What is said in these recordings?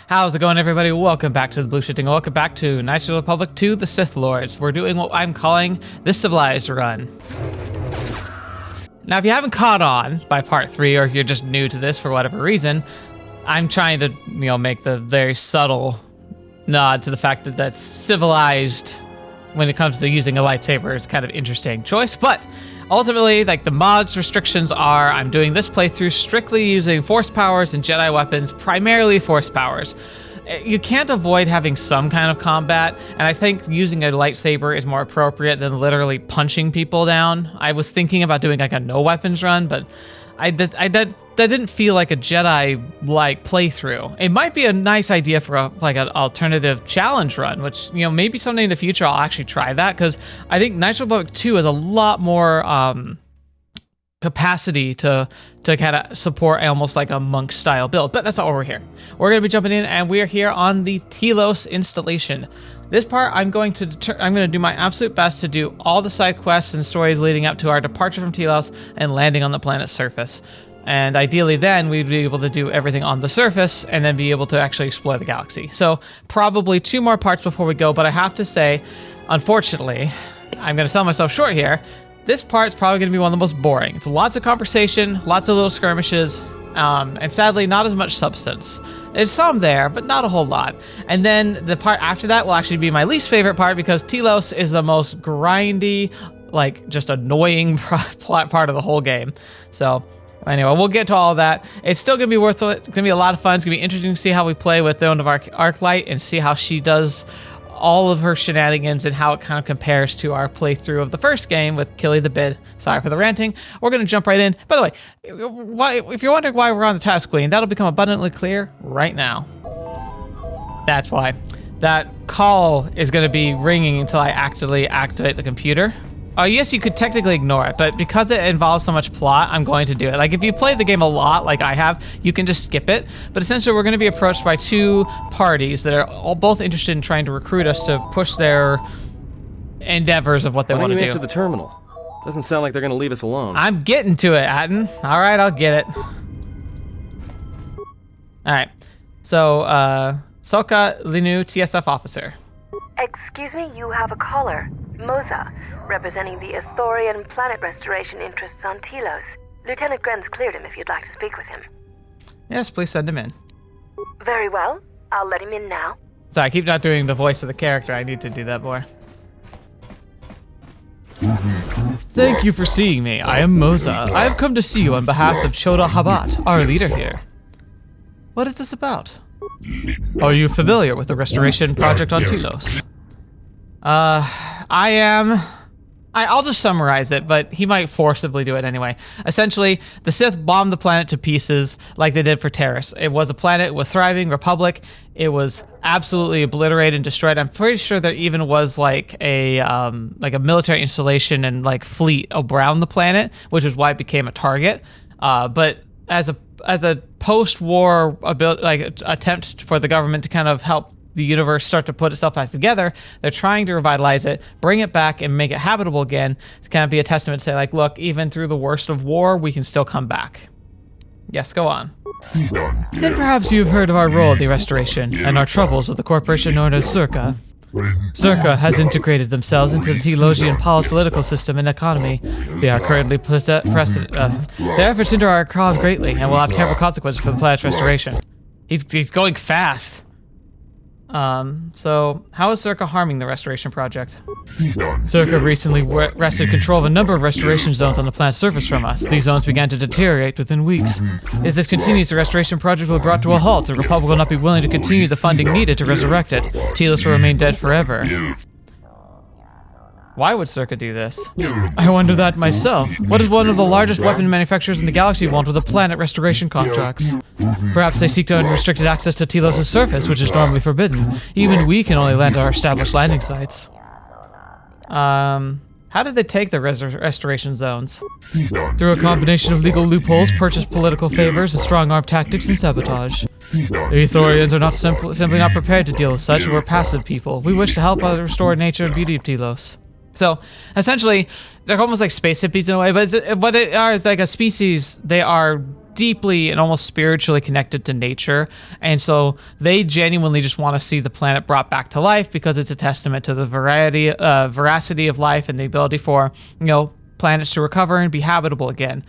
How's it going, everybody? Welcome back to TheBlueShifting. Welcome back to Knights of the Republic 2, the Sith Lords. We're doing what I'm calling the Civilized Run. Now, if you haven't caught on by part 3, or if you're just new to this for whatever reason, I'm trying to, make the very subtle nod to the fact that that's civilized when it comes to using a lightsaber is kind of interesting choice, but ultimately, the mods restrictions are I'm doing this playthrough strictly using force powers and Jedi weapons, primarily force powers. You can't avoid having some kind of combat, and I think using a lightsaber is more appropriate than literally punching people down. I was thinking about doing a no weapons run, but that didn't feel like a Jedi-like playthrough. It might be a nice idea for an alternative challenge run, which, maybe someday in the future I'll actually try that, because I think Knights of the Republic 2 has a lot more capacity to kind of support almost like a monk-style build, but that's not why we're here. We're going to be jumping in, and we are here on the Telos installation. This part, I'm going to do my absolute best to do all the side quests and stories leading up to our departure from Telos and landing on the planet's surface. And ideally then, we'd be able to do everything on the surface and then be able to actually explore the galaxy. So probably 2 more parts before we go, but I have to say, unfortunately, I'm going to sell myself short here. This part's probably going to be one of the most boring. It's lots of conversation, lots of little skirmishes, and sadly, not as much substance. There's some there, but not a whole lot. And then the part after that will actually be my least favorite part, because Telos is the most grindy, just annoying part of the whole game. So anyway, we'll get to all of that. It's still going to be worth it. It's going to be a lot of fun. It's going to be interesting to see how we play with Throne of Arclight and see how she does all of her shenanigans and how it kind of compares to our playthrough of the first game with Killy the Bid. Sorry for the ranting. We're going to jump right in. By the way, if you're wondering why we're on the task screen, that'll become abundantly clear right now. That's why. That call is going to be ringing until I actively activate the computer. Oh, yes, you could technically ignore it, but because it involves so much plot, I'm going to do it. If you play the game a lot, like I have, you can just skip it. But essentially, we're going to be approached by 2 parties that are both interested in trying to recruit us to push their endeavors of what they want to do. Why don't you answer the terminal? Doesn't sound like they're going to leave us alone. I'm getting to it, Atten. All right, I'll get it. All right. So, Soka Linu, TSF officer. Excuse me, you have a caller. Moza, representing the Ithorian planet restoration interests on Telos. Lieutenant Grenz cleared him if you'd like to speak with him. Yes, please send him in. Very well. I'll let him in now. Sorry, I keep not doing the voice of the character. I need to do that more. Thank you for seeing me. I am Moza. I have come to see you on behalf of Choda Habat, our leader here. What is this about? Are you familiar with the restoration project on Telos? I am. I'll just summarize it, but he might forcibly do it anyway. Essentially, the Sith bombed the planet to pieces like they did for Terrace. It was a planet, it was thriving, republic. It was absolutely obliterated and destroyed. I'm pretty sure there even was a military installation and fleet around the planet, which is why it became a target. But as a post-war attempt for the government to kind of help the universe start to put itself back together, they're trying to revitalize it, bring it back, and make it habitable again to kind of be a testament to say, look, even through the worst of war, we can still come back. Yes, go on. Then perhaps you've heard of our role in the restoration and our troubles with the corporation known as Czerka. Czerka has integrated themselves into the Telosian political system and economy. They are currently their efforts hinder our cause greatly and will have terrible consequences for the planet's restoration. He's going fast. So how is Czerka harming the restoration project? Czerka recently wrested control of a number of restoration zones on the planet's surface from us. These zones began to deteriorate within weeks. If this continues, the restoration project will be brought to a halt. The Republic will not be willing to continue the funding needed to resurrect it. Telos will remain dead forever. Why would Czerka do this? I wonder that myself. What is one of the largest weapon manufacturers in the galaxy want with the planet restoration contracts? Perhaps they seek to unrestricted access to Telos' surface, which is normally forbidden. Even we can only land at our established landing sites. How did they take the restoration zones? Through a combination of legal loopholes, purchased political favors, and strong-arm tactics and sabotage. The Ithorians are not simply not prepared to deal with such. We're passive people. We wish to help restore nature and beauty of Telos. So, essentially, they're almost like space hippies in a way, but what they are is like a species. They are deeply and almost spiritually connected to nature, and so they genuinely just want to see the planet brought back to life because it's a testament to the veracity of life and the ability for planets to recover and be habitable again.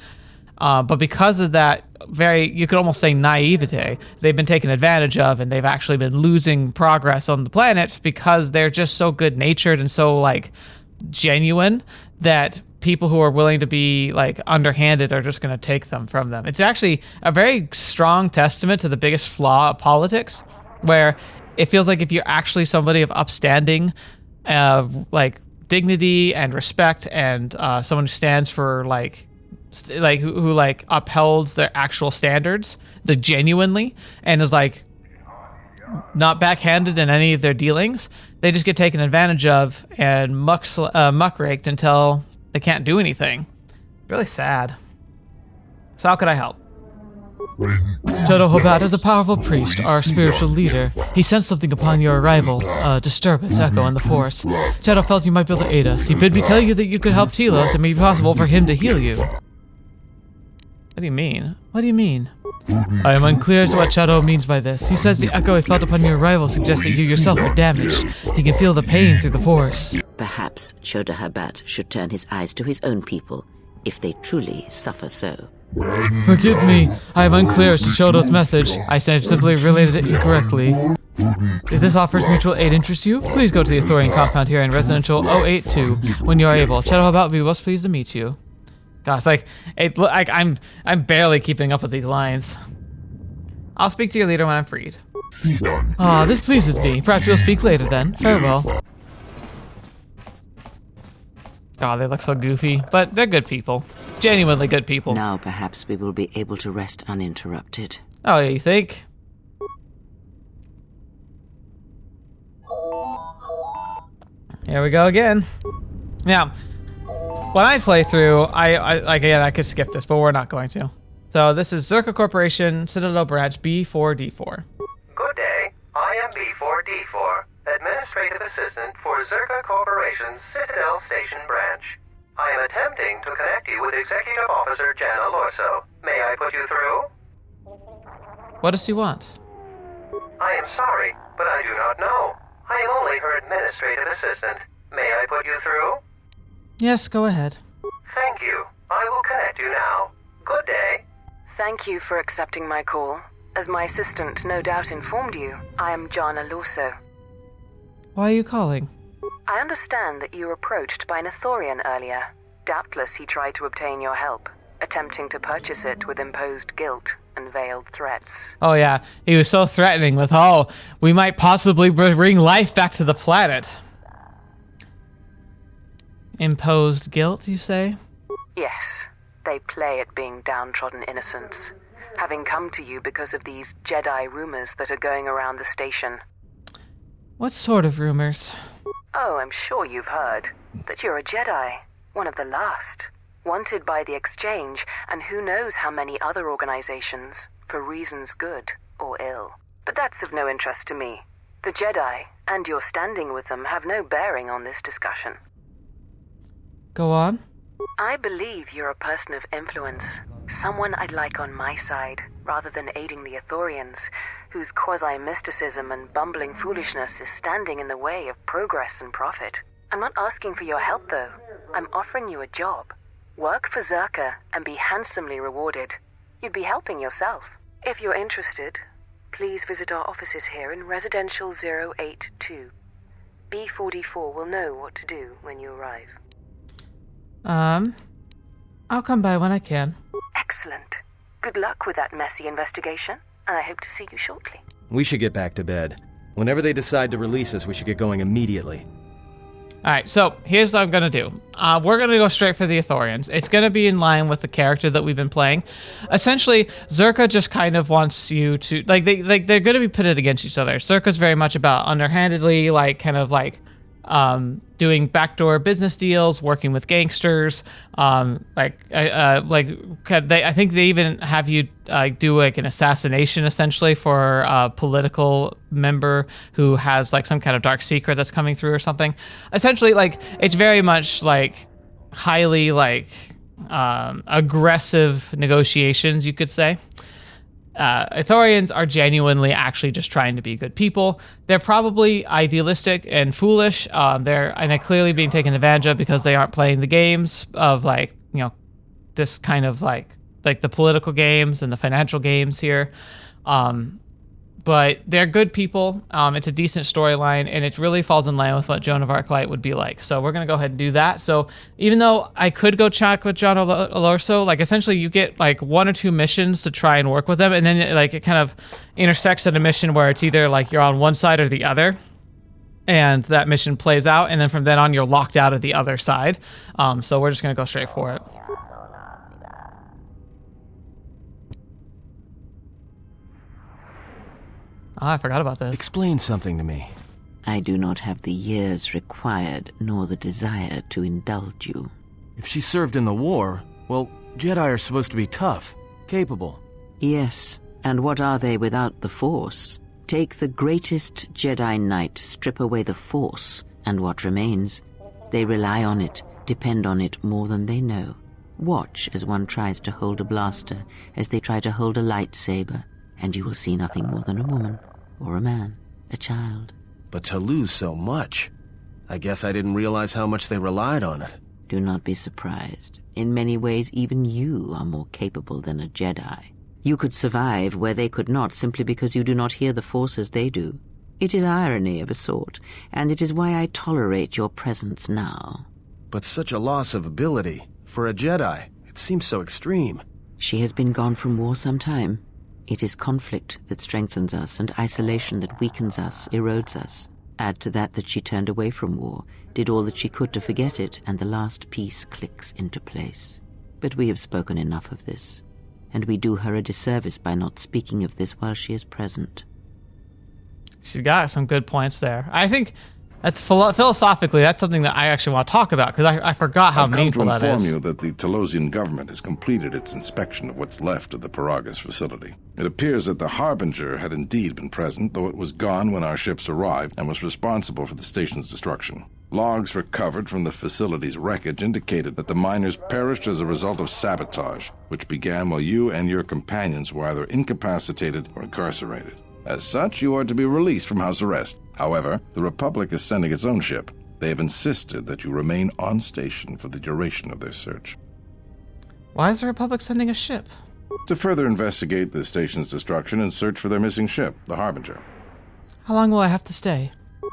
But because of that you could almost say naivete, they've been taken advantage of, and they've actually been losing progress on the planet because they're just so good natured and so like genuine that people who are willing to be like underhanded are just going to take them from them. It's actually a very strong testament to the biggest flaw of politics, where it feels like if you're actually somebody of upstanding, like dignity and respect, and someone who stands for who upholds their actual standards, the genuinely, and is like not backhanded in any of their dealings, they just get taken advantage of and muckraked until they can't do anything. Really sad. So how could I help? Jedi Hobat is a powerful priest, our spiritual leader. He sensed something upon your arrival, a disturbance echo in the force. Jedi felt you might be able to aid us. He bid me tell you that you could help Telos and it may be possible for him to heal you. What do you mean? What do you mean? I am unclear as to what Shadow means by this. He says the echo he felt upon your arrival suggests that you yourself are damaged. He can feel the pain through the force. Perhaps Jedi Hobat should turn his eyes to his own people, if they truly suffer so. Forgive me, I am unclear as to Shodo's message. I have simply related it incorrectly. If this offers mutual aid interest you, please go to the Ithorian compound here in Residential 082 when you are able. Shadow Hobat will be most pleased to meet you. Gosh, I'm barely keeping up with these lines. I'll speak to your leader when I'm freed. Ah, this pleases me. Perhaps we'll speak later then. Farewell. God, they look so goofy, but they're good people. Genuinely good people. Now perhaps we will be able to rest uninterrupted. Oh, you think? Here we go again. Now, when I play through, I could skip this, but we're not going to. So this is Czerka Corporation, Citadel Branch B4D4. Good day. I am B4D4, Administrative Assistant for Czerka Corporation's Citadel Station Branch. I am attempting to connect you with Executive Officer Jana Lorso. May I put you through? What does he want? I am sorry, but I do not know. I am only her Administrative Assistant. May I put you through? Yes, go ahead. Thank you. I will connect you now. Good day. Thank you for accepting my call. As my assistant no doubt informed you, I am Jana Lorso. Why are you calling? I understand that you were approached by an Ithorian earlier. Doubtless he tried to obtain your help, attempting to purchase it with imposed guilt and veiled threats. Oh yeah, he was so threatening with, we might possibly bring life back to the planet. Imposed guilt, you say? Yes, they play at being downtrodden innocents, having come to you because of these Jedi rumors that are going around the station. What sort of rumors? Oh, I'm sure you've heard that you're a Jedi, one of the last, wanted by the Exchange and who knows how many other organizations, for reasons good or ill. But that's of no interest to me. The Jedi, and your standing with them, have no bearing on this discussion. Go on. I believe you're a person of influence, someone I'd like on my side, rather than aiding the Ithorians, whose quasi-mysticism and bumbling foolishness is standing in the way of progress and profit. I'm not asking for your help, though. I'm offering you a job. Work for Czerka and be handsomely rewarded. You'd be helping yourself. If you're interested, please visit our offices here in Residential 082. B44 will know what to do when you arrive. I'll come by when I can. Excellent. Good luck with that messy investigation, and I hope to see you shortly. We should get back to bed. Whenever they decide to release us, we should get going immediately. Alright, so here's what I'm gonna do. We're gonna go straight for the Ithorians. It's gonna be in line with the character that we've been playing. Essentially, Czerka just kind of wants you to they're gonna be pitted against each other. Czerka's very much about underhandedly, doing backdoor business deals, working with gangsters. I think they even have you do like an assassination essentially for a political member who has like some kind of dark secret that's coming through or something. Essentially, like it's very much like highly like aggressive negotiations, you could say. Ithorians are genuinely actually just trying to be good people. They're probably idealistic and foolish. They're clearly being taken advantage of because they aren't playing the games of this kind of like the political games and the financial games here. But they're good people. It's a decent storyline, and it really falls in line with what Joan of Arc Light would be like. So we're going to go ahead and do that. So even though I could go check with John Alorso, essentially you get 1 or 2 missions to try and work with them, and then it kind of intersects at a mission where it's either you're on one side or the other, and that mission plays out, and then from then on you're locked out of the other side. So we're just going to go straight for it. I forgot about this. Explain something to me. I do not have the years required, nor the desire to indulge you. If she served in the war, well, Jedi are supposed to be tough, capable. Yes, and what are they without the Force? Take the greatest Jedi Knight, strip away the Force, and what remains? They rely on it, depend on it more than they know. Watch as one tries to hold a blaster, as they try to hold a lightsaber, and you will see nothing more than a woman, or a man, a child. But to lose so much, I guess I didn't realize how much they relied on it. Do not be surprised. In many ways, even you are more capable than a Jedi. You could survive where they could not simply because you do not hear the Force as they do. It is irony of a sort, and it is why I tolerate your presence now. But such a loss of ability, for a Jedi, it seems so extreme. She has been gone from war some time. It is conflict that strengthens us, and isolation that weakens us, erodes us. Add to that she turned away from war, did all that she could to forget it, and the last piece clicks into place. But we have spoken enough of this, and we do her a disservice by not speaking of this while she is present. She's got some good points there. I think that's philosophically, that's something that I actually want to talk about, because I forgot how meaningful that is. I've come to inform you that the Telosian government has completed its inspection of what's left of the Peragus facility. It appears that the Harbinger had indeed been present, though it was gone when our ships arrived and was responsible for the station's destruction. Logs recovered from the facility's wreckage indicated that the miners perished as a result of sabotage, which began while you and your companions were either incapacitated or incarcerated. As such, you are to be released from house arrest. However, the Republic is sending its own ship. They have insisted that you remain on station for the duration of their search. Why is the Republic sending a ship? To further investigate the station's destruction and search for their missing ship, the Harbinger. How long will I have to stay?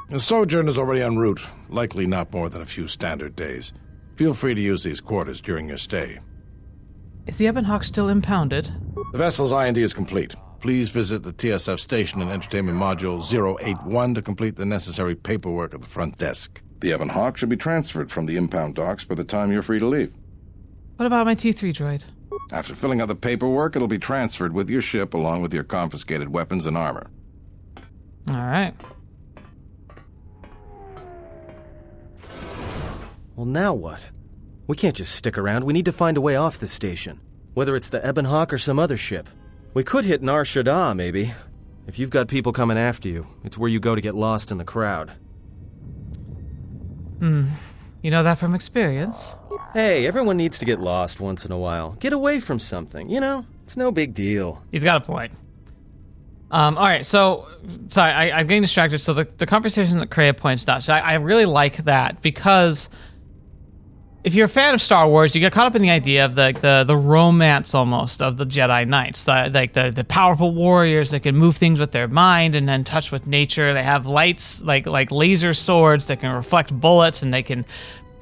The sojourn is already en route, likely not more than a few standard days. Feel free to use these quarters during your stay. Is the Ebon Hawk still impounded? The vessel's IND is complete. Please visit the TSF station and Entertainment Module 081 to complete the necessary paperwork at the front desk. The Ebon Hawk should be transferred from the impound docks by the time you're free to leave. What about my T3 droid? After filling out the paperwork, it'll be transferred with your ship along with your confiscated weapons and armor. All right. Well, now what? We can't just stick around. We need to find a way off this station. Whether it's the Ebon Hawk or some other ship. We could hit Nar Shaddaa, maybe. If you've got people coming after you, it's where you go to get lost in the crowd. You know that from experience? Hey, everyone needs to get lost once in a while. Get away from something, It's no big deal. He's got a point. All right, so, sorry, I'm getting distracted. So the conversation that Kreia points out, so I really like that, because if you're a fan of Star Wars, you get caught up in the idea of the romance almost of the Jedi Knights, the powerful warriors that can move things with their mind and then touch with nature. They have lights like laser swords that can reflect bullets, and they can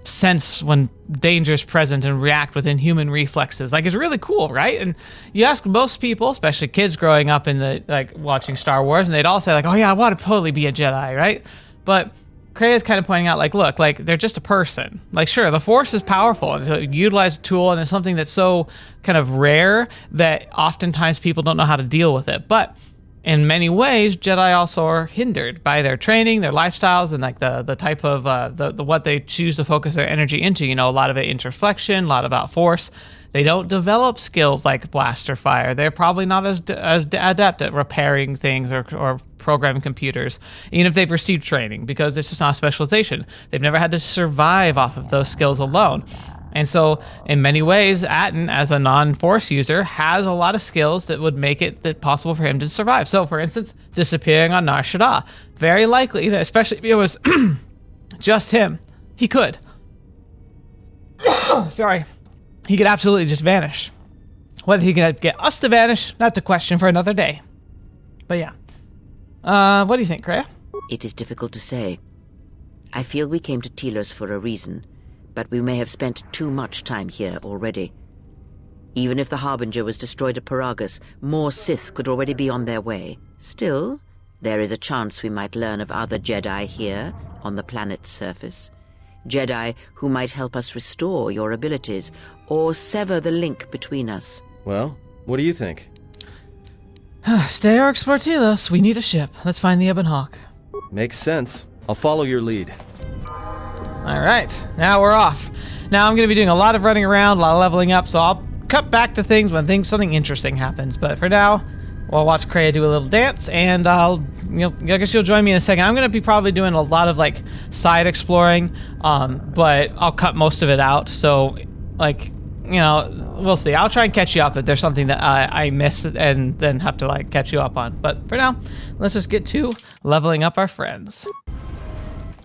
sense when danger is present and react with inhuman reflexes. It's really cool, right? And you ask most people, especially kids growing up in watching Star Wars, and they'd all say oh yeah, I want to totally be a Jedi, right? But Kreia's kind of pointing out, look, they're just a person. Sure, the Force is powerful. It's a utilized tool, and it's something that's so kind of rare that oftentimes people don't know how to deal with it. But in many ways, Jedi also are hindered by their training, their lifestyles, and the type of the what they choose to focus their energy into. A lot of it interflexion, a lot about Force. They don't develop skills like blaster fire. They're probably not as adept at repairing things or programming computers, even if they've received training, because it's just not a specialization. They've never had to survive off of those skills alone. And so, in many ways, Atten, as a non-Force user, has a lot of skills that would make it possible for him to survive. So, for instance, disappearing on Nar Shaddaa. Very likely, that especially if it was just him, he could. Sorry. He could absolutely just vanish. Whether he can get us to vanish, that's a question for another day. But yeah. What do you think, Kreia? It is difficult to say. I feel we came to Telos for a reason, but we may have spent too much time here already. Even if the Harbinger was destroyed at Peragus, more Sith could already be on their way. Still, there is a chance we might learn of other Jedi here, on the planet's surface. Jedi who might help us restore your abilities, or sever the link between us. Well, what do you think? Stay or explore Telos. We need a ship. Let's find the Ebon Hawk. Makes sense. I'll follow your lead. Alright, now we're off. Now I'm going to be doing a lot of running around, a lot of leveling up, so I'll cut back to things when something interesting happens. But for now, we'll watch Kreia do a little dance, and I guess you'll join me in a second. I'm going to be probably doing a lot of, like, side exploring, but I'll cut most of it out, so, like, we'll see. I'll try and catch you up if there's something that I miss and then have to, like, catch you up on. But for now, let's just get to leveling up our friends.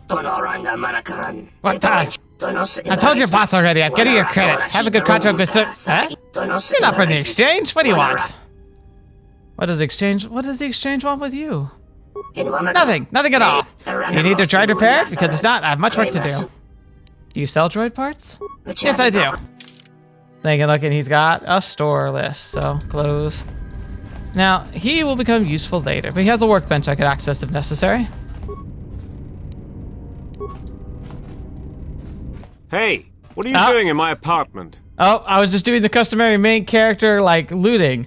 What the? I told your boss already. I'm getting your credits. Have a good contract with Huh? You're not for the exchange? What do you want? What does the exchange want with you? Nothing at all. Do you need your droid repaired? Because if not, I have much work to do. Do you sell droid parts? Yes, I do. Taking a look, and he's got a store list, so close. Now, he will become useful later, but he has a workbench I could access if necessary. Hey, what are you doing in my apartment? Oh, I was just doing the customary main character, like, looting.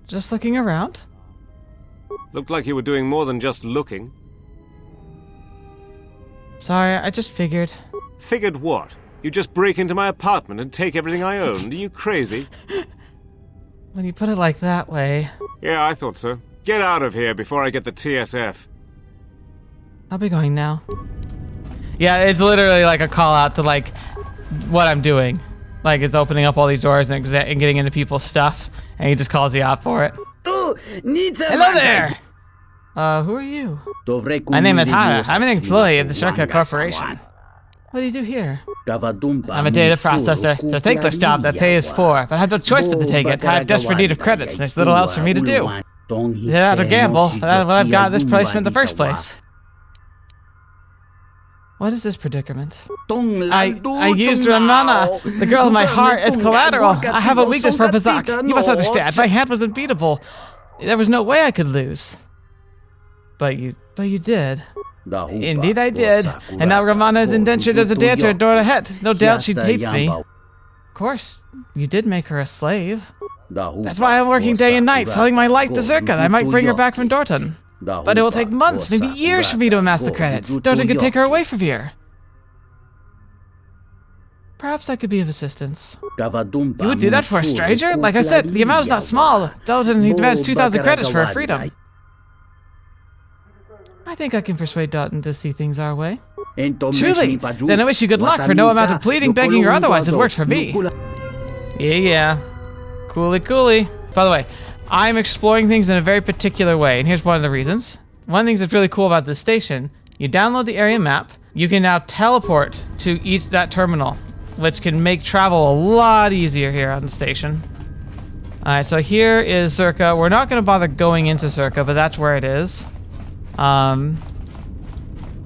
Just looking around. Looked like you were doing more than just looking. Sorry, I just figured. Figured what? You just break into my apartment and take everything I owned? Are you crazy? When you put it like that way... Yeah, I thought so. Get out of here before I get the TSF. I'll be going now. Yeah, it's literally like a call out to, like, what I'm doing. Like, it's opening up all these doors and getting into people's stuff, and he just calls you out for it. Hello there! Who are you? My name is Hara. I'm an employee of the Czerka Corporation. What do you do here? I'm a data processor. It's a thankless job that pay is for, but I have no choice but to take it. I have desperate need of credits, and there's little else for me to do. Is it out of gamble? That's why I've got this placement in the first place. What is this predicament? I used Ramana, the girl of my heart, as collateral. I have a weakness for Bazak. You must understand, my hand was unbeatable. There was no way I could lose. But you did. Indeed I did. And now Ramana is indentured as a dancer at Dorahet. No doubt she hates me. Of course, you did make her a slave. That's why I'm working day and night, selling my light to Czerka. I might bring her back from Dorton. But it will take months, maybe years for me to amass the credits. Dorton could take her away from here. Perhaps I could be of assistance. You would do that for a stranger? Like I said, the amount is not small. Dalton, he demands 2,000 credits for her freedom. I think I can persuade Dalton to see things our way. Truly? Then I wish you good luck, for no amount of pleading, begging, or otherwise has worked for me. Yeah. Coolie. By the way, I'm exploring things in a very particular way, and here's one of the reasons. One of the things that's really cool about this station, you download the area map, you can now teleport to that terminal, which can make travel a lot easier here on the station. Alright, so here is Czerka. We're not going to bother going into Czerka, but that's where it is.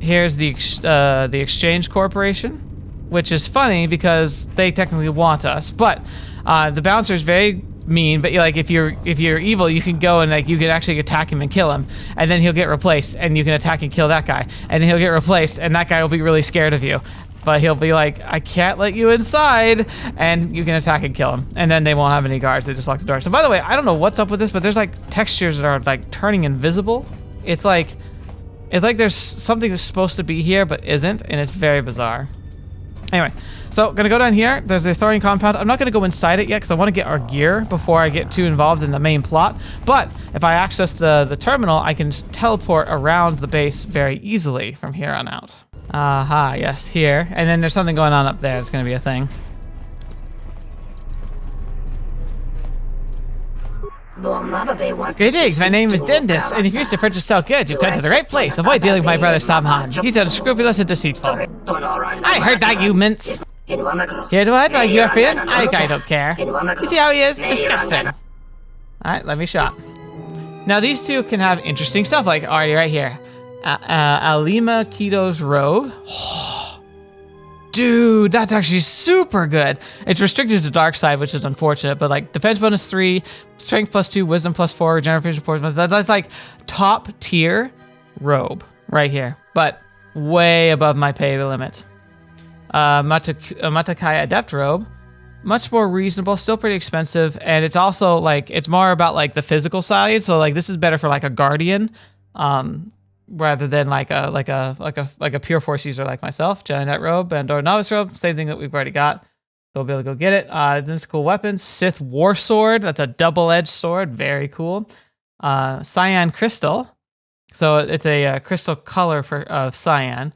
Here's the Exchange Corporation, which is funny because they technically want us, but the bouncer is very mean, but like if you're evil, you can go and like you can actually attack him and kill him, and then he'll get replaced, and you can attack and kill that guy, and then he'll get replaced, and that guy will be really scared of you, but he'll be like, I can't let you inside, and you can attack and kill him, and then they won't have any guards. They just lock the door. So by the way, I don't know what's up with this, but there's like textures that are like turning invisible. It's like there's something that's supposed to be here but isn't, and it's very bizarre. Anyway, so gonna go down here. There's the Ithorian compound. I'm not gonna go inside it yet because I want to get our gear before I get too involved in the main plot. But if I access the terminal, I can just teleport around the base very easily from here on out. Aha, yes, here. And then there's something going on up there. It's going to be a thing. Greetings, my name is Dendis, and if you wish to purchase sell goods, you've come to the right place. Avoid dealing with my brother Samhan. He's unscrupulous and deceitful. I heard that, you mince. Heard what? Like European? I don't care. You see how he is? Disgusting. Alright, let me shop. Now these two can have interesting stuff, like already right here. Alima Keto's robe. Dude, that's actually super good. It's restricted to dark side, which is unfortunate, but like defense bonus 3, strength +2, wisdom +4, regeneration 4. That's like top tier robe right here, but way above my pay limit. Matakai Adept robe, much more reasonable, still pretty expensive, and it's also like it's more about like the physical side. So like this is better for like a guardian, rather than like a pure force user like myself. Jedi Knight robe and or novice robe, same thing that we've already got. So we'll be able to go get it. This cool weapon, Sith War Sword. That's a double-edged sword, very cool. Cyan crystal, so it's a crystal color of cyan.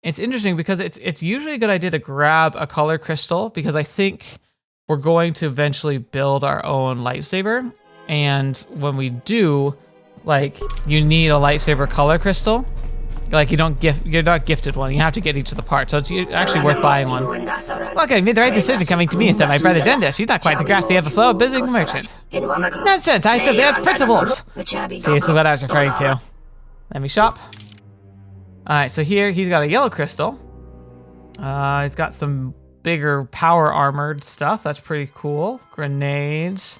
It's interesting because it's usually a good idea to grab a color crystal because I think we're going to eventually build our own lightsaber, and when we do, like, you need a lightsaber color crystal. Like, you're not gifted one. You have to get each of the parts, so it's actually worth buying one. Okay, made the right decision coming to me instead of my brother Dendis. He's not quite the grass they have a flow of busy merchant. Nonsense! I simply has principles. See, this is what I was referring to. Let me shop. Alright, so here he's got a yellow crystal. He's got some bigger power armored stuff. That's pretty cool. Grenades.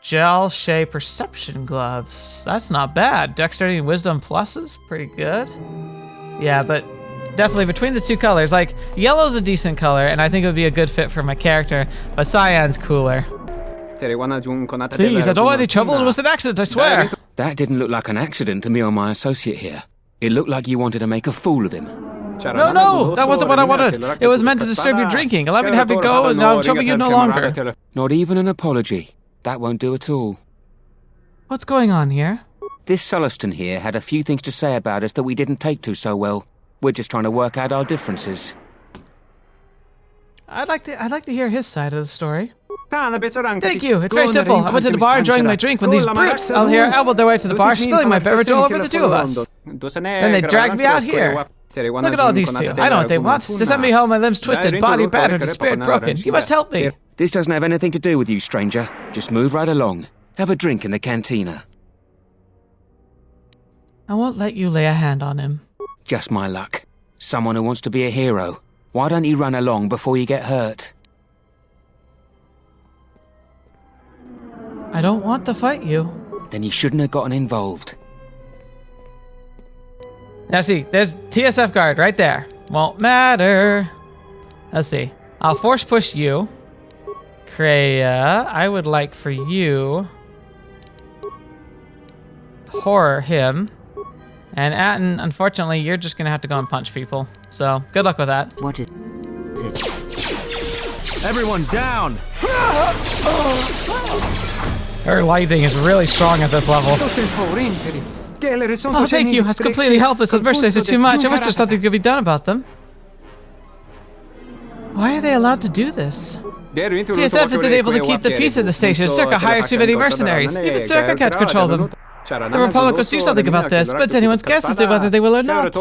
Gel Shea Perception Gloves. That's not bad. Dexterity and Wisdom pluses. Pretty good. Yeah, but definitely between the two colors, like, yellow's a decent color, and I think it would be a good fit for my character, but cyan's cooler. Please, I don't want any trouble. It was an accident, I swear. That didn't look like an accident to me or my associate here. It looked like you wanted to make a fool of him. No, that wasn't what I wanted. It was meant to disturb your drinking. Allow me to have it go, and I'm troubling you no longer. Not even an apology. That won't do at all. What's going on here? This Sulluston here had a few things to say about us that we didn't take to so well. We're just trying to work out our differences. I'd like to hear his side of the story. Thank you. It's very simple. I went to the bar enjoying my drink when these brutes out here elbowed their way to the bar, spilling my beverage all over the two of us. Then they dragged me out here. Look at all these two. I know what they want. To send me home, my limbs twisted, body battered, and spirit broken. You must help me. This doesn't have anything to do with you, stranger. Just move right along. Have a drink in the cantina. I won't let you lay a hand on him. Just my luck. Someone who wants to be a hero. Why don't you run along before you get hurt? I don't want to fight you. Then you shouldn't have gotten involved. Now see, there's TSF guard right there. Won't matter. Let's see. I'll force push you. Kreia, I would like for you horror him. And Atten, unfortunately, you're just gonna have to go and punch people. So, good luck with that. What is it? Everyone down! Her lighting is really strong at this level. Oh, thank you. That's completely helpless. Those mercenaries are too much. I wish there's something could be done about them. Why are they allowed to do this? TSF isn't able to keep the peace in the station. Czerka hired too many mercenaries. Even Czerka can't control them. The Republic must do something about this, but it's anyone's guess as to whether they will or not.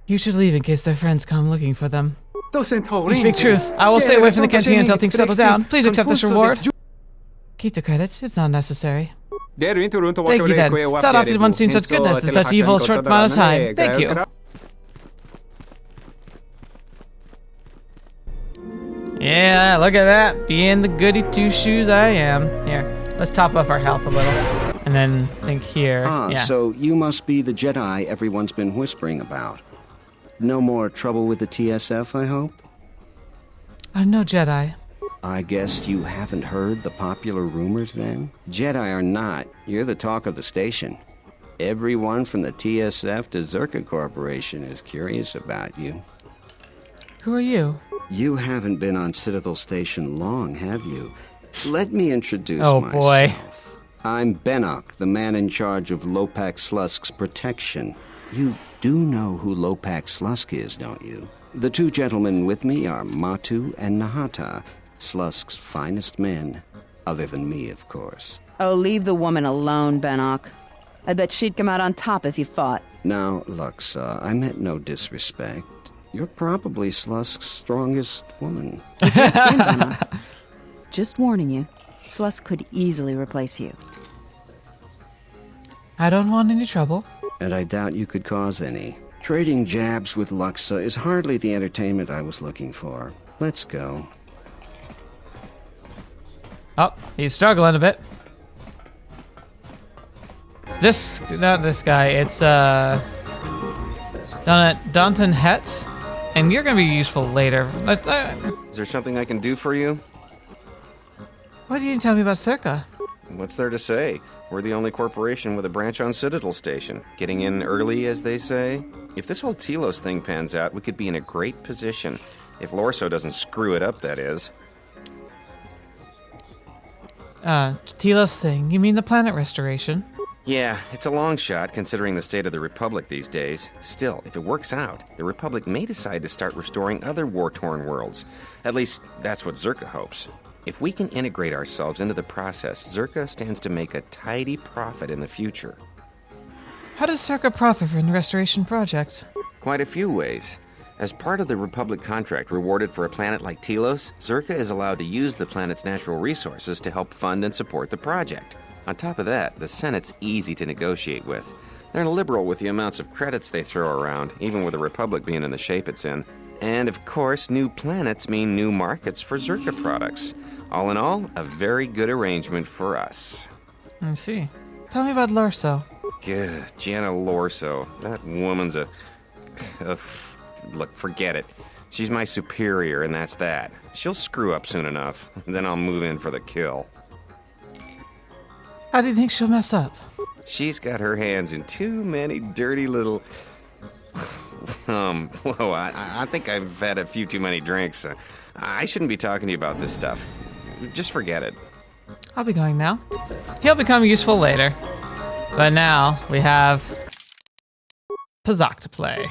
You should leave in case their friends come looking for them. You speak truth. I will stay away from the canteen until things settle down. Please accept this reward. Keep the credits. It's not necessary. Thank you then. It's not often one sees such goodness in such evil short amount of time. Thank you. Yeah, look at that. Being the goody two-shoes I am. Here, let's top off our health a little. And then think here. Yeah. So you must be the Jedi everyone's been whispering about. No more trouble with the TSF, I hope? I'm no Jedi. I guess you haven't heard the popular rumors then? Jedi or not, you're the talk of the station. Everyone from the TSF to Czerka Corporation is curious about you. Who are you? You haven't been on Citadel Station long, have you? Let me introduce myself. Boy. I'm Benok, the man in charge of Lopak Slusk's protection. You do know who Lopak Slusk is, don't you? The two gentlemen with me are Matu and Nahata, Slusk's finest men. Other than me, of course. Oh, leave the woman alone, Benok. I bet she'd come out on top if you fought. Now, Luxa, I meant no disrespect. You're probably Slusk's strongest woman. Just warning you, Slusk could easily replace you. I don't want any trouble. And I doubt you could cause any. Trading jabs with Luxa is hardly the entertainment I was looking for. Let's go. Oh, he's struggling a bit. Not this guy, it's Danton Het, and you're gonna be useful later. Is there something I can do for you? What do you tell me about Czerka? What's there to say? We're the only corporation with a branch on Citadel Station. Getting in early, as they say. If this whole Telos thing pans out, we could be in a great position. If Lorso doesn't screw it up, that is. Telos thing. You mean the planet restoration? Yeah, it's a long shot considering the state of the Republic these days. Still, if it works out, the Republic may decide to start restoring other war-torn worlds. At least, that's what Czerka hopes. If we can integrate ourselves into the process, Czerka stands to make a tidy profit in the future. How does Czerka profit from the restoration project? Quite a few ways. As part of the Republic contract rewarded for a planet like Telos, Czerka is allowed to use the planet's natural resources to help fund and support the project. On top of that, the Senate's easy to negotiate with. They're liberal with the amounts of credits they throw around, even with the Republic being in the shape it's in. And of course, new planets mean new markets for Czerka products. All in all, a very good arrangement for us. I see. Tell me about Lorso. Yeah, Jana Lorso. That woman's look, forget it. She's my superior, and that's that. She'll screw up soon enough. Then I'll move in for the kill. How do you think she'll mess up? She's got her hands in too many dirty little... whoa, I think I've had a few too many drinks. I shouldn't be talking to you about this stuff. Just forget it. I'll be going now. He'll become useful later. But now, we have... Pazak to play.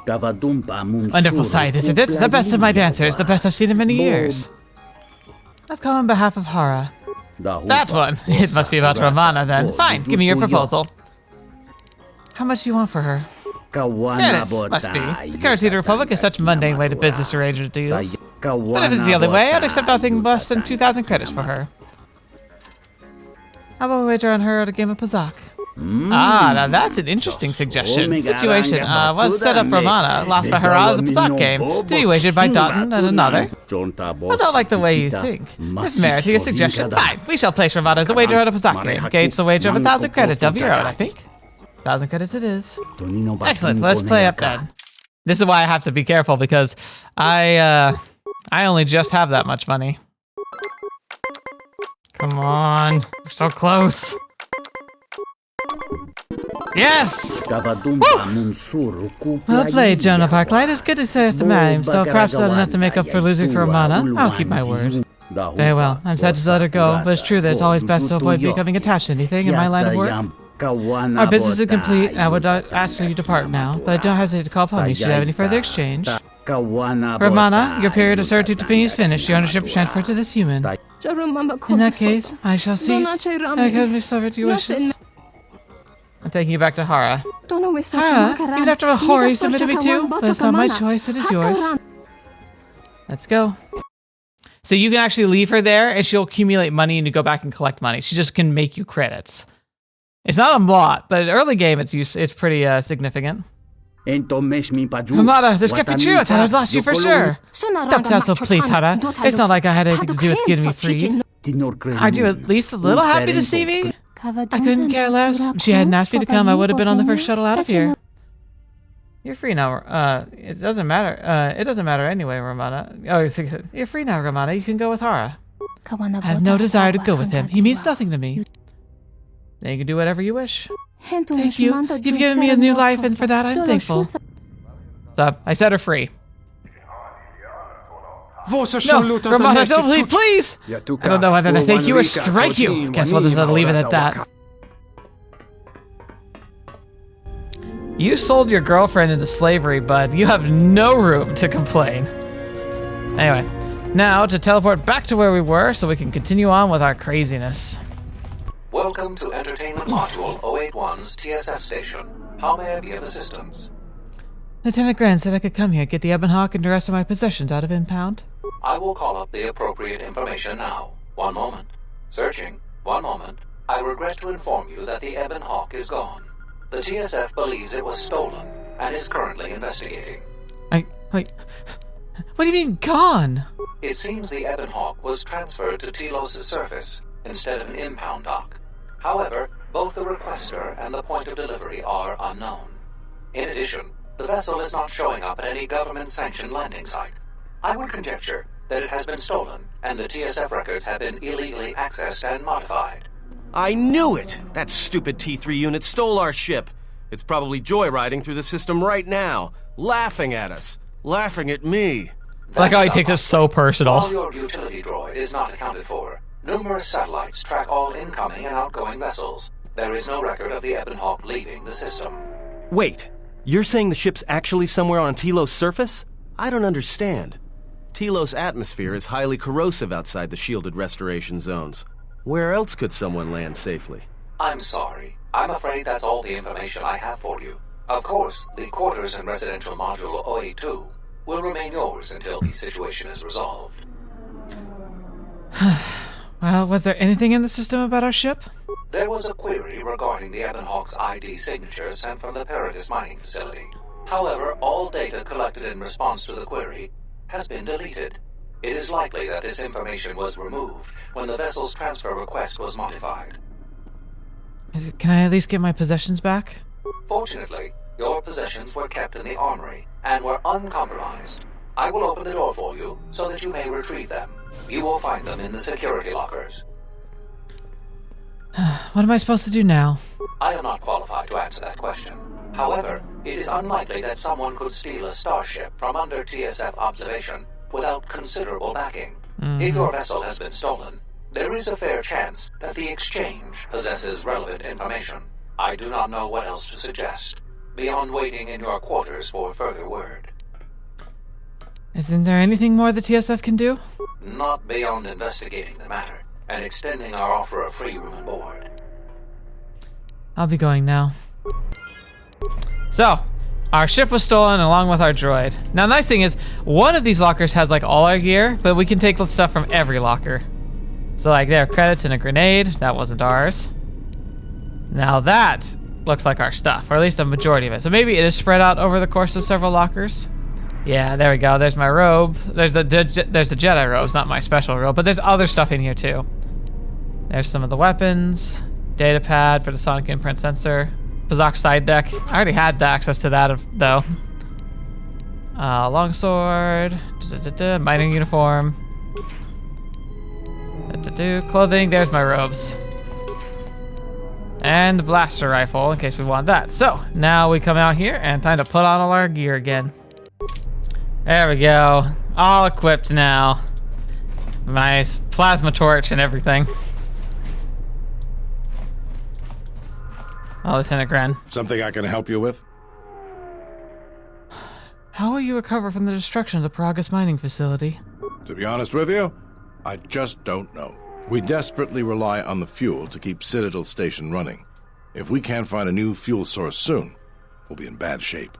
Wonderful sight, isn't it? The best of my dancers, the best I've seen in many years. I've come on behalf of Hara. That one! It must be about Romana then. Fine, give me your proposal. How much do you want for her? Credits, must be. The currency of the Republic is such a mundane way to business arrangement deals. But if it's the only way, I'd accept nothing less than 2,000 credits for her. How about we wager on her at a game of Pazak? Now that's an interesting suggestion. Situation, was set up Romana, lost by Hara the Pazak game, to be wagered by Dalton and another. I don't like the way you think. There's merit to your suggestion. Fine, we shall place Romana as a wager at a Pazak game. Gauge the wager of 1,000 credits of your own, I think. 1,000 credits it is. Excellent, let's play up then. This is why I have to be careful, because I only just have that much money. Come on, we're so close. Yes! Woo! Well played, Joan of Arc Light. It's good to say it's a man, so perhaps not enough to make up for losing for Romana. I'll keep my word. Very well, I'm sad to let her go, but it's true that it's always best to avoid becoming attached to anything in my line of work. Our business is complete, and I would ask you to depart now, but I don't hesitate to call upon you should you have any further exchange. Romana, your period of servitude to me is finished. Your ownership is transferred to this human. In that case, I shall cease. I can be servant to your wishes. I'm taking you back to Hara. Hara, even after a horror you submitted me to, but it's not my choice, it is yours. Let's go. So you can actually leave her there, and she'll accumulate money, and you go back and collect money. She just can make you credits. It's not a lot, but early game it's pretty significant. Romana, this can't be true. I thought I'd lost you for sure. Don't sound so pleased, Hara. It's not like I had anything to do with getting me freed. Aren't you at least a little happy to see me? I couldn't care less. If she hadn't asked me to come, I would have been on the first shuttle out of here. You're free now. It doesn't matter. It doesn't matter anyway, Romana. Oh, you're free now, Romana. You can go with Hara. I have no desire to go with him. He means nothing to me. Then you can do whatever you wish. Thank you. You've given me a new life, and for that I'm thankful. So, I set her free. No, Romana, don't leave, please! I don't know whether to thank you or strike you. Guess we'll just leave it at that. You sold your girlfriend into slavery, bud. You have no room to complain. Anyway, now to teleport back to where we were so we can continue on with our craziness. Welcome to Entertainment Module 081's TSF station. How may I be of assistance? Lieutenant Grant said I could come here, get the Ebon Hawk and the rest of my possessions out of impound. I will call up the appropriate information now. One moment. Searching. One moment. I regret to inform you that the Ebon Hawk is gone. The TSF believes it was stolen and is currently investigating. Wait. What do you mean, gone? It seems the Ebon Hawk was transferred to Telos' surface instead of an impound dock. However, both the requester and the point of delivery are unknown. In addition, the vessel is not showing up at any government-sanctioned landing site. I would conjecture that it has been stolen, and the TSF records have been illegally accessed and modified. I knew it! That stupid T3 unit stole our ship. It's probably joyriding through the system right now, laughing at us, laughing at me. I like how he takes it so personal. While your utility droid is not accounted for, numerous satellites track all incoming and outgoing vessels. There is no record of the Ebon Hawk leaving the system. Wait, you're saying the ship's actually somewhere on Telos' surface? I don't understand. Telos' atmosphere is highly corrosive outside the shielded restoration zones. Where else could someone land safely? I'm sorry. I'm afraid that's all the information I have for you. Of course, the quarters in Residential Module 082 will remain yours until the situation is resolved. Well, was there anything in the system about our ship? There was a query regarding the Ebon Hawk's ID signature sent from the Peragus mining facility. However, all data collected in response to the query has been deleted. It is likely that this information was removed when the vessel's transfer request was modified. Can I at least get my possessions back? Fortunately, your possessions were kept in the armory and were uncompromised. I will open the door for you so that you may retrieve them. You will find them in the security lockers. What am I supposed to do now? I am not qualified to answer that question. However, it is unlikely that someone could steal a starship from under TSF observation without considerable backing. If your vessel has been stolen, there is a fair chance that the exchange possesses relevant information. I do not know what else to suggest, beyond waiting in your quarters for further word. Isn't there anything more the TSF can do? Not beyond investigating the matter and extending our offer of free room and board. I'll be going now. So, our ship was stolen along with our droid. Now, the nice thing is, one of these lockers has like all our gear, but we can take the stuff from every locker. So like there are credits and a grenade. That wasn't ours. Now that looks like our stuff, or at least a majority of it. So maybe it is spread out over the course of several lockers. Yeah, there we go. There's my robe. There's the Jedi robes, not my special robe, but there's other stuff in here too. There's some of the weapons. Data pad for the sonic imprint sensor. Bazak side deck. I already had access to that though. Longsword. Mining uniform. Clothing. There's my robes. And the blaster rifle in case we want that. So now we come out here and time to put on all our gear again. There we go. All equipped now. My plasma torch and everything. Oh, Lieutenant Gren. Something I can help you with? How will you recover from the destruction of the Peragus mining facility? To be honest with you, I just don't know. We desperately rely on the fuel to keep Citadel Station running. If we can't find a new fuel source soon, we'll be in bad shape.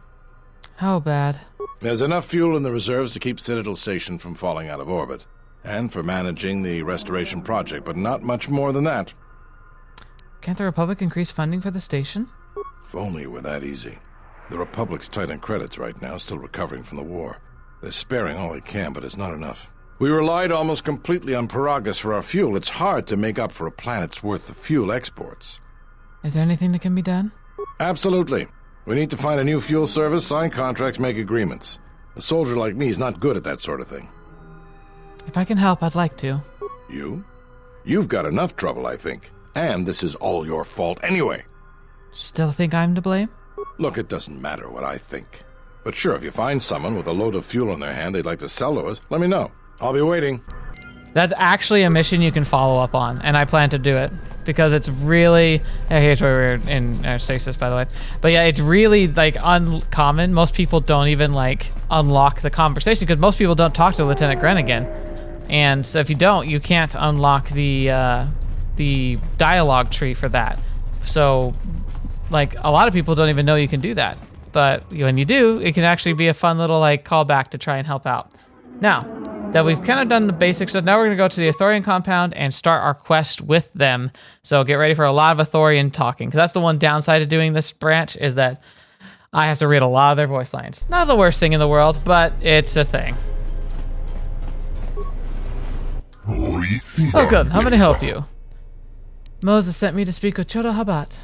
How bad? There's enough fuel in the reserves to keep Citadel Station from falling out of orbit, and for managing the restoration project, but not much more than that. Can't the Republic increase funding for the station? If only it were that easy. The Republic's tight on credits right now, still recovering from the war. They're sparing all they can, but it's not enough. We relied almost completely on Peragus for our fuel. It's hard to make up for a planet's worth of fuel exports. Is there anything that can be done? Absolutely. We need to find a new fuel service, sign contracts, make agreements. A soldier like me is not good at that sort of thing. If I can help, I'd like to. You? You've got enough trouble, I think. And this is all your fault anyway. Still think I'm to blame? Look, it doesn't matter what I think. But sure, if you find someone with a load of fuel in their hand they'd like to sell to us, let me know. I'll be waiting. That's actually a mission you can follow up on, and I plan to do it because it's really. Here's where we're in stasis, by the way. But yeah, it's really like uncommon. Most people don't even like unlock the conversation because most people don't talk to Lieutenant Grennigan, and so if you don't, you can't unlock the dialogue tree for that. So, like a lot of people don't even know you can do that. But when you do, it can actually be a fun little like callback to try and help out. Now that we've kind of done the basics, so now we're going to go to the Ithorian compound and start our quest with them. So get ready for a lot of Ithorian talking, because that's the one downside of doing this branch is that I have to read a lot of their voice lines. Not the worst thing in the world, but it's a thing. Oh good, how may I help you? Moses sent me to speak with Choda Habat.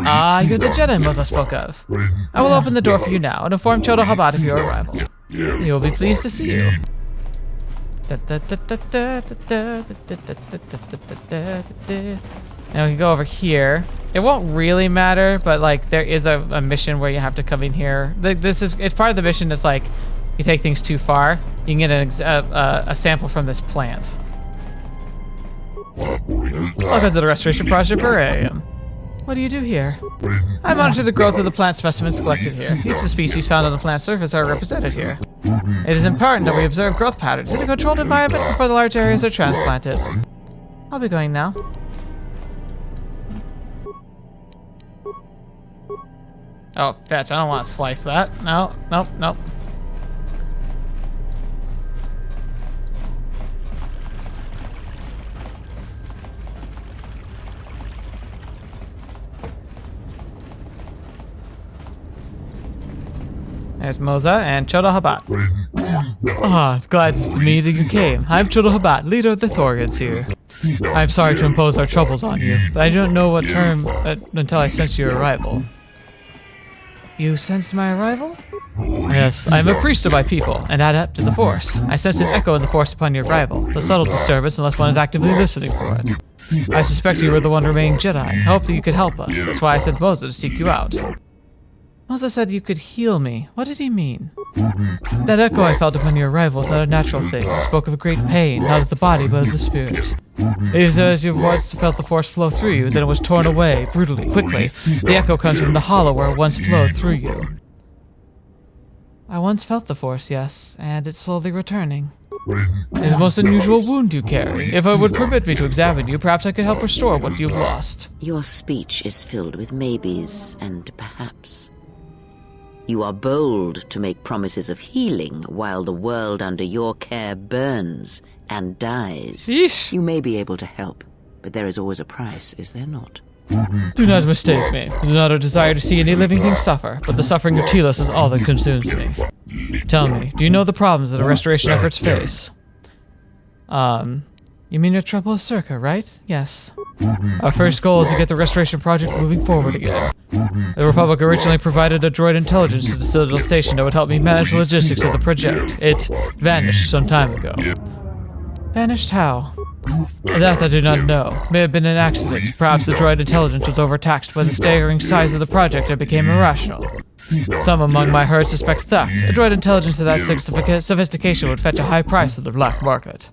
Ah, you're the Jedi Moses spoke of. I will open the door for you now and inform Choda Habat of your arrival. He will be pleased to see you. Now we can go over here. It won't really matter, but like there is a mission where you have to come in here. It's part of the mission that's like you take things too far. You can get a sample from this plant. Welcome to the Restoration Project Berarium. What do you do here? I monitor the growth of the plant specimens collected here. Each of the species found on the plant surface are represented here. It is important that we observe growth patterns in a controlled environment before the large areas are transplanted. I'll be going now. Oh, fetch, I don't want to slice that. No, nope, nope. There's Moza and Choda Habat. Glad it's me that you came. I'm Choda Habat, leader of the Ithorians here. I'm sorry to impose our troubles on you, but I don't know what term until I sensed your arrival. You sensed my arrival? Yes, I am a priest of my people, and adept in the Force. I sensed an echo in the Force upon your arrival, the subtle disturbance unless one is actively listening for it. I suspect you were the one remaining Jedi. I hope that you could help us. That's why I sent Moza to seek you out. Moza said you could heal me. What did he mean? That echo I felt upon your arrival is not a natural thing. It spoke of a great pain, not of the body, but of the spirit. It was as you once felt the Force flow through you, then it was torn away, brutally, quickly. The echo comes from the hollow where it once flowed through you. I once felt the Force, yes, and it's slowly returning. It is a most unusual wound you carry. If it would permit me to examine you, perhaps I could help restore what you've lost. Your speech is filled with maybes and perhaps. You are bold to make promises of healing while the world under your care burns and dies. Yeesh. You may be able to help, but there is always a price, is there not? Do not mistake me. It is not a desire to see any living thing suffer, but the suffering of Telos is all that consumes me. Tell me, do you know the problems that the restoration efforts face? You mean your trouble with Czerka, right? Yes. Our first goal is to get the restoration project moving forward again. The Republic originally provided a droid intelligence to the Citadel Station that would help me manage the logistics of the project. It vanished some time ago. Vanished how? That I do not know. May have been an accident. Perhaps the droid intelligence was overtaxed by the staggering size of the project and became irrational. Some among my herd suspect theft. A droid intelligence of that sophistication would fetch a high price on the black market.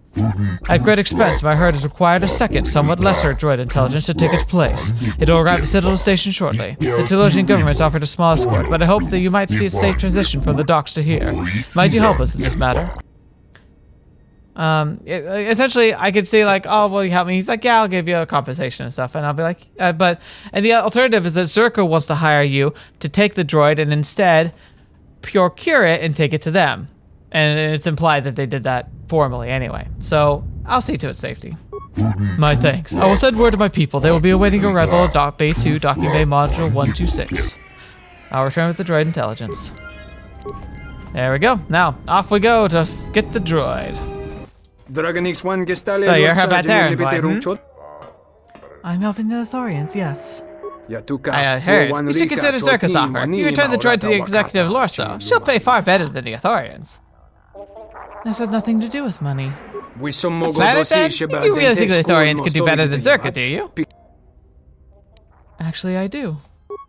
At great expense, my herd has required a second, somewhat lesser droid intelligence to take its place. It will arrive at Citadel Station shortly. The Telosian government's offered a small escort, but I hope that you might see a safe transition from the docks to here. Might you help us in this matter? Essentially, I could say like, oh, will you help me? He's like, yeah, I'll give you a compensation and stuff. And I'll be like, and the alternative is that Czerka wants to hire you to take the droid and instead procure it and take it to them. And it's implied that they did that formally anyway. So I'll see to its safety. My thanks. I will send word to my people. They will be awaiting arrival at Dock Bay 2, Docking Bay Module 126. I'll return with the droid intelligence. There we go. Now, off we go to get the droid. So you're her veteran, I'm helping the Ithorians, yes. I heard. You should consider Czerka's offer. You return the droid to the executive Lorso. She'll pay far better than the Ithorians. This has nothing to do with money. Planet then? You do really think the Ithorians could do better than Czerka, do you? Actually, I do.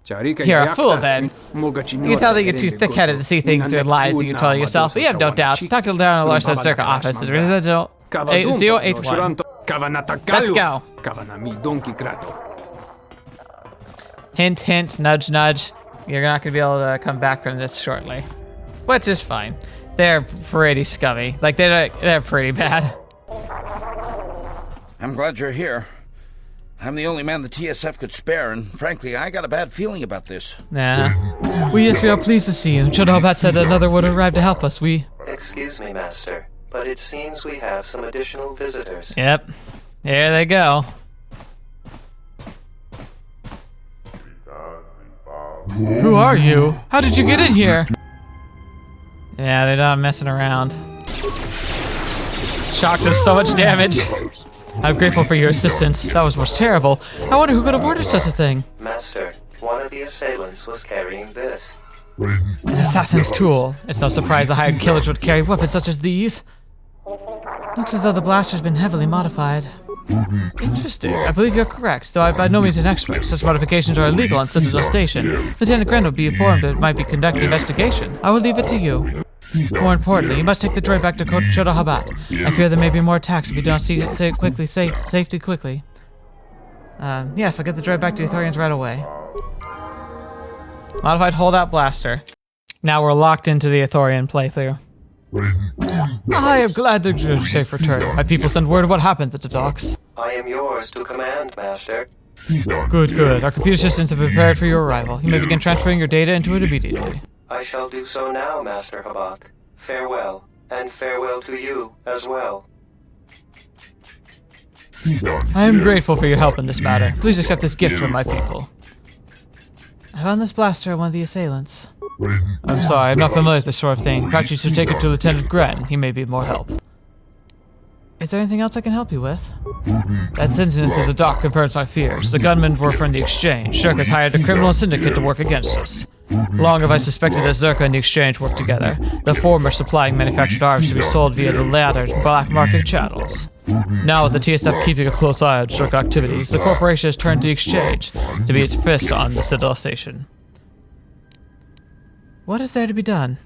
You're a fool, then. You can tell that you're too thick-headed to see things through lies that you tell yourself, but you have no doubts. Talk to Darren Larson's Czerka office at the residual 081. Let's go. Hint, hint, nudge, nudge. You're not going to be able to come back from this shortly. Which is fine. They're pretty scummy. Like, they're pretty bad. I'm glad you're here. I'm the only man the TSF could spare, and frankly, I got a bad feeling about this. Nah. Well, yes, we are pleased to see you. Chodohabat said another would arrive to help us. Excuse me, Master, but it seems we have some additional visitors. Yep. Here they go. Who are you? How did you get in here? Yeah, they're not messing around. Shock does so much damage. I'm grateful for your assistance. That was most terrible. I wonder who could have ordered such a thing. Master, one of the assailants was carrying this. An assassin's tool. It's no surprise the hired killers would carry weapons such as these. Looks as though the blaster's been heavily modified. Interesting. I believe you're correct, though I'm by no means an expert. Such modifications are illegal on Citadel Station. Lieutenant Gren will be informed that it might be conducting an investigation. I will leave it to you. More importantly, you must take the droid back to Chodohabat. I fear there may be more attacks if you don't see it safety quickly. Yes, I'll get the droid back to Ithorians right away. Modified holdout blaster. Now we're locked into the Ithorian playthrough. I am glad that you're safe return. My people sent word of what happened at the docks. I am yours to command, Master. Good, good. Our computer systems have prepared for your arrival. You may begin transferring your data into it immediately. I shall do so now, Master Habak. Farewell, and farewell to you as well. I am grateful for your help in this matter. Please accept this gift from my people. I found this blaster on one of the assailants. I'm sorry, I'm not familiar with this sort of thing. Perhaps you should take it to Lieutenant Gren. He may be more help. Is there anything else I can help you with? That incident at the dock confirms my fears. The gunmen were from the Exchange. Czerka's hired a criminal syndicate to work against us. Long have I suspected that Czerka and the Exchange work together, the former supplying manufactured arms to be sold via the latter's black market channels. Now, with the TSF keeping a close eye on Czerka activities, the corporation has turned to the Exchange to be its fist on the Citadel Station. What is there to be done?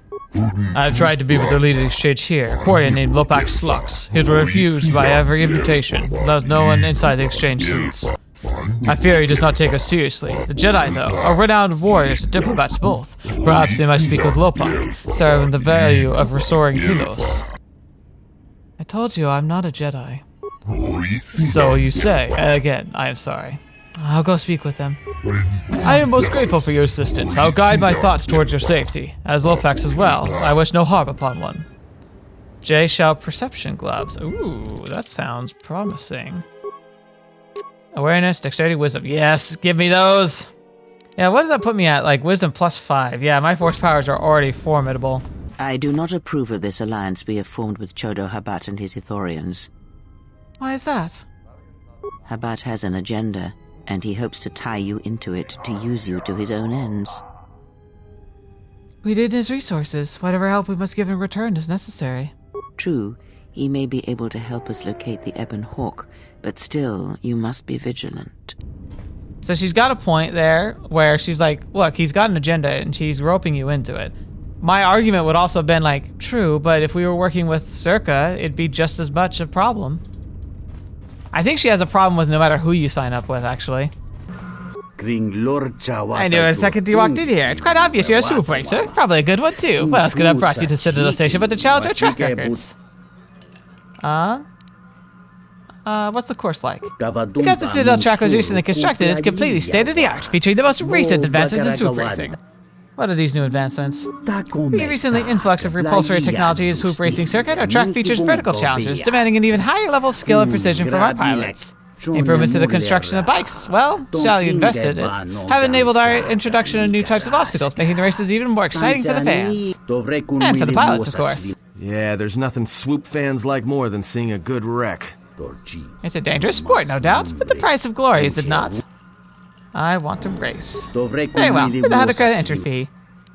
I've tried to be with their leading Exchange here, a Quarian named Lopak Slux. He was refused by every invitation. There's no one inside the Exchange suites. I fear he does not take us seriously. The Jedi, though, are renowned warriors and diplomats both. Perhaps they might speak with Lopak, serving the value of restoring Telos. I told you I'm not a Jedi. So you say. Again, I am sorry. I'll go speak with them. I am most grateful for your assistance. I'll guide my thoughts towards your safety. As Lopak's as well. I wish no harm upon one. J Shell perception gloves. Ooh, that sounds promising. Awareness, dexterity, wisdom. Yes, give me those. Yeah, what does that put me at? Like wisdom +5. Yeah, my force powers are already formidable. I do not approve of this alliance we have formed with Chodohabat and his Ithorians. Why is that? Habat has an agenda, and he hopes to tie you into it to use you to his own ends. We need his resources. Whatever help we must give in return is necessary. True, he may be able to help us locate the Ebon Hawk, but still, you must be vigilant. So she's got a point there where she's like, look, he's got an agenda and she's roping you into it. My argument would also have been like, true, but if we were working with Czerka, it'd be just as much a problem. I think she has a problem with no matter who you sign up with, actually. I knew it the second you walked in here. It's quite obvious you're a super racer. Probably a good one, too. What else could have brought you to Citadel Station but to challenge our track records? What's the course like? Because the Citadel track was recently constructed, it's completely state-of-the-art, featuring the most recent advancements in swoop racing. What are these new advancements? The recently influx of repulsory technology in swoop racing circuit, our track features vertical challenges, demanding an even higher level of skill and precision from our pilots. Improvements to the construction of bikes, well, shall you invest in it, have enabled our introduction of new types of obstacles, making the races even more exciting for the fans. And for the pilots, of course. Yeah, there's nothing swoop fans like more than seeing a good wreck. It's a dangerous sport, no doubt, but the price of glory, is it not? I want to race. Very well, with a 100 credit entry fee.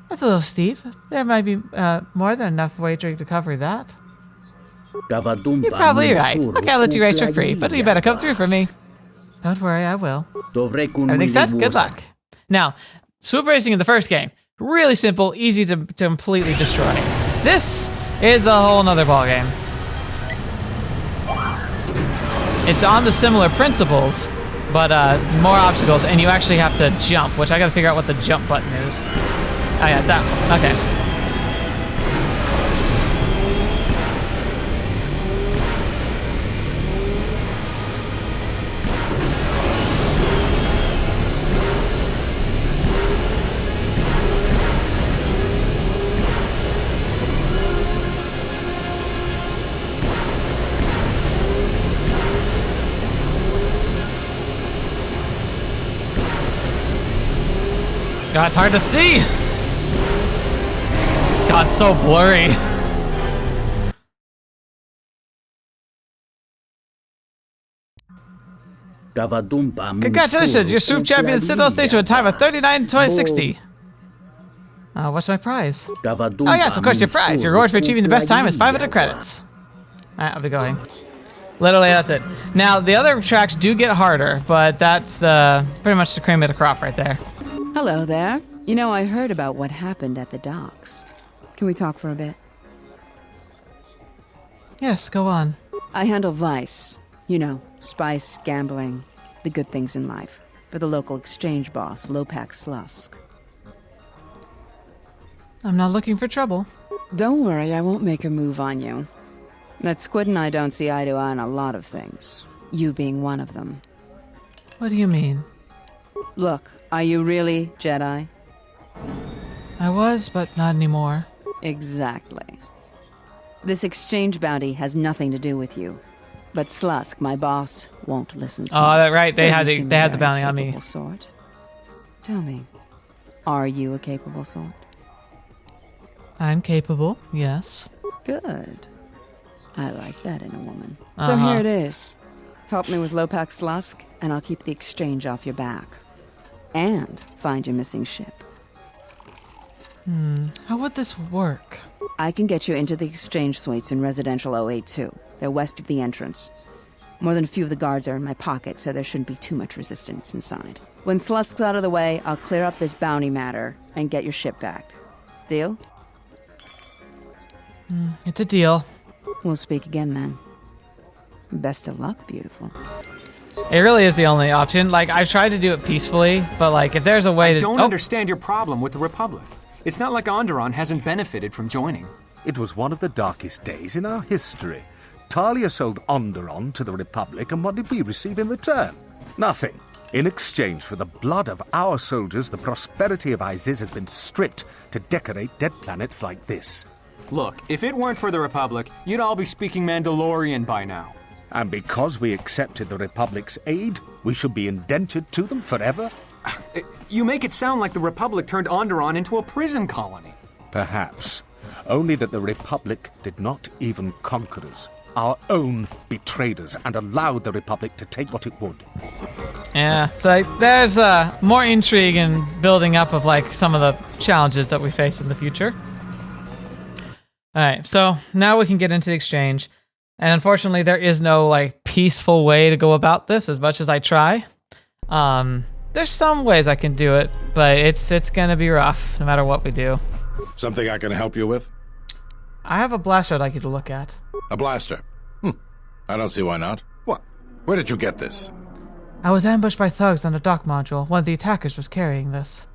That's a little steep. There might be more than enough wagering to cover that. You're probably right. Okay, I'll let you race for free, but you better come through for me. Don't worry, I will. Everything set? Good luck. Now, swoop racing in the first game, really simple, easy to completely destroy. This is a whole nother ballgame. It's on the similar principles, but more obstacles, and you actually have to jump, which I gotta figure out what the jump button is. Oh yeah, it's that one. Okay. God, it's hard to see. God, it's so blurry. Congratulations, you're swoop champion at Citadel Station with a time of 39:60. What's my prize? Oh yes, of course, your prize. Your reward for achieving the best time is 500 credits. Alright, I'll be going. Literally, that's it. Now, the other tracks do get harder, but that's pretty much the cream of the crop right there. Hello there. You know, I heard about what happened at the docks. Can we talk for a bit? Yes, go on. I handle vice. You know, spice, gambling, the good things in life. For the local exchange boss, Lopak Slusk. I'm not looking for trouble. Don't worry, I won't make a move on you. That Squid and I don't see eye to eye on a lot of things. You being one of them. What do you mean? Look, are you really Jedi? I was, but not anymore. Exactly. This exchange bounty has nothing to do with you. But Slusk, my boss, won't listen to me. Oh, that's right. They had the bounty on me. Sort. Tell me, are you a capable sort? I'm capable, yes. Good. I like that in a woman. So here it is. Help me with Lopak Slusk, and I'll keep the exchange off your back. And find your missing ship. How would this work? I can get you into the exchange suites in Residential 082. They're west of the entrance. More than a few of the guards are in my pocket, so there shouldn't be too much resistance inside. When Slusk's out of the way, I'll clear up this bounty matter and get your ship back. Deal? It's a deal. We'll speak again then. Best of luck, beautiful. It really is the only option. Like, I've tried to do it peacefully, but like, if there's a way to— I don't understand your problem with the Republic. It's not like Onderon hasn't benefited from joining. It was one of the darkest days in our history. Talia sold Onderon to the Republic, and what did we receive in return? Nothing. In exchange for the blood of our soldiers, the prosperity of Iziz has been stripped to decorate dead planets like this. Look, if it weren't for the Republic, you'd all be speaking Mandalorian by now. And because we accepted the Republic's aid, we should be indentured to them forever? You make it sound like the Republic turned Onderon into a prison colony. Perhaps. Only that the Republic did not even conquer us. Our own betrayed us and allowed the Republic to take what it would. Yeah, so like, there's more intrigue and building up of like some of the challenges that we face in the future. Alright, so now we can get into the exchange. And unfortunately, there is no like peaceful way to go about this as much as I try. There's some ways I can do it, but it's gonna be rough no matter what we do. Something I can help you with? I have a blaster I'd like you to look at. A blaster? I don't see why not. What? Where did you get this? I was ambushed by thugs on a dock module. One of the attackers was carrying this.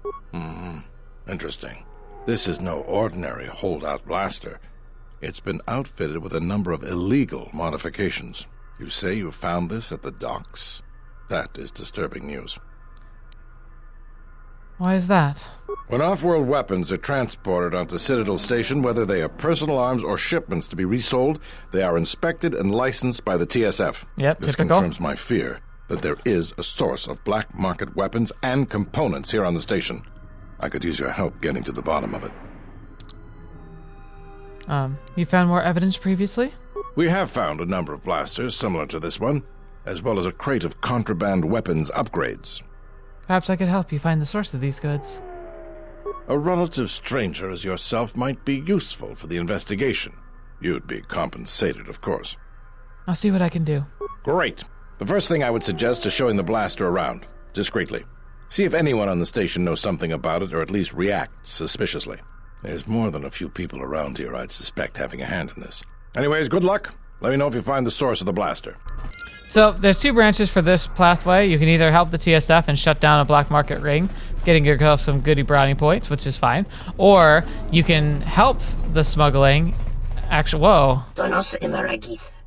Interesting. This is no ordinary holdout blaster. It's been outfitted with a number of illegal modifications. You say you found this at the docks? That is disturbing news. Why is that? When off-world weapons are transported onto Citadel Station, whether they are personal arms or shipments to be resold, they are inspected and licensed by the TSF. Yep, this typical. confirms my fear that there is a source of black market weapons and components here on the station. I could use your help getting to the bottom of it. You found more evidence previously? We have found a number of blasters similar to this one, as well as a crate of contraband weapons upgrades. Perhaps I could help you find the source of these goods. A relative stranger as yourself might be useful for the investigation. You'd be compensated, of course. I'll see what I can do. Great. The first thing I would suggest is showing the blaster around, discreetly. See if anyone on the station knows something about it, or at least reacts suspiciously. There's more than a few people around here I'd suspect having a hand in this. Anyways, good luck. Let me know if you find the source of the blaster. So there's two branches for this pathway. You can either help the TSF and shut down a black market ring, getting yourself some goody brownie points, which is fine. Or you can help the smuggling. Whoa.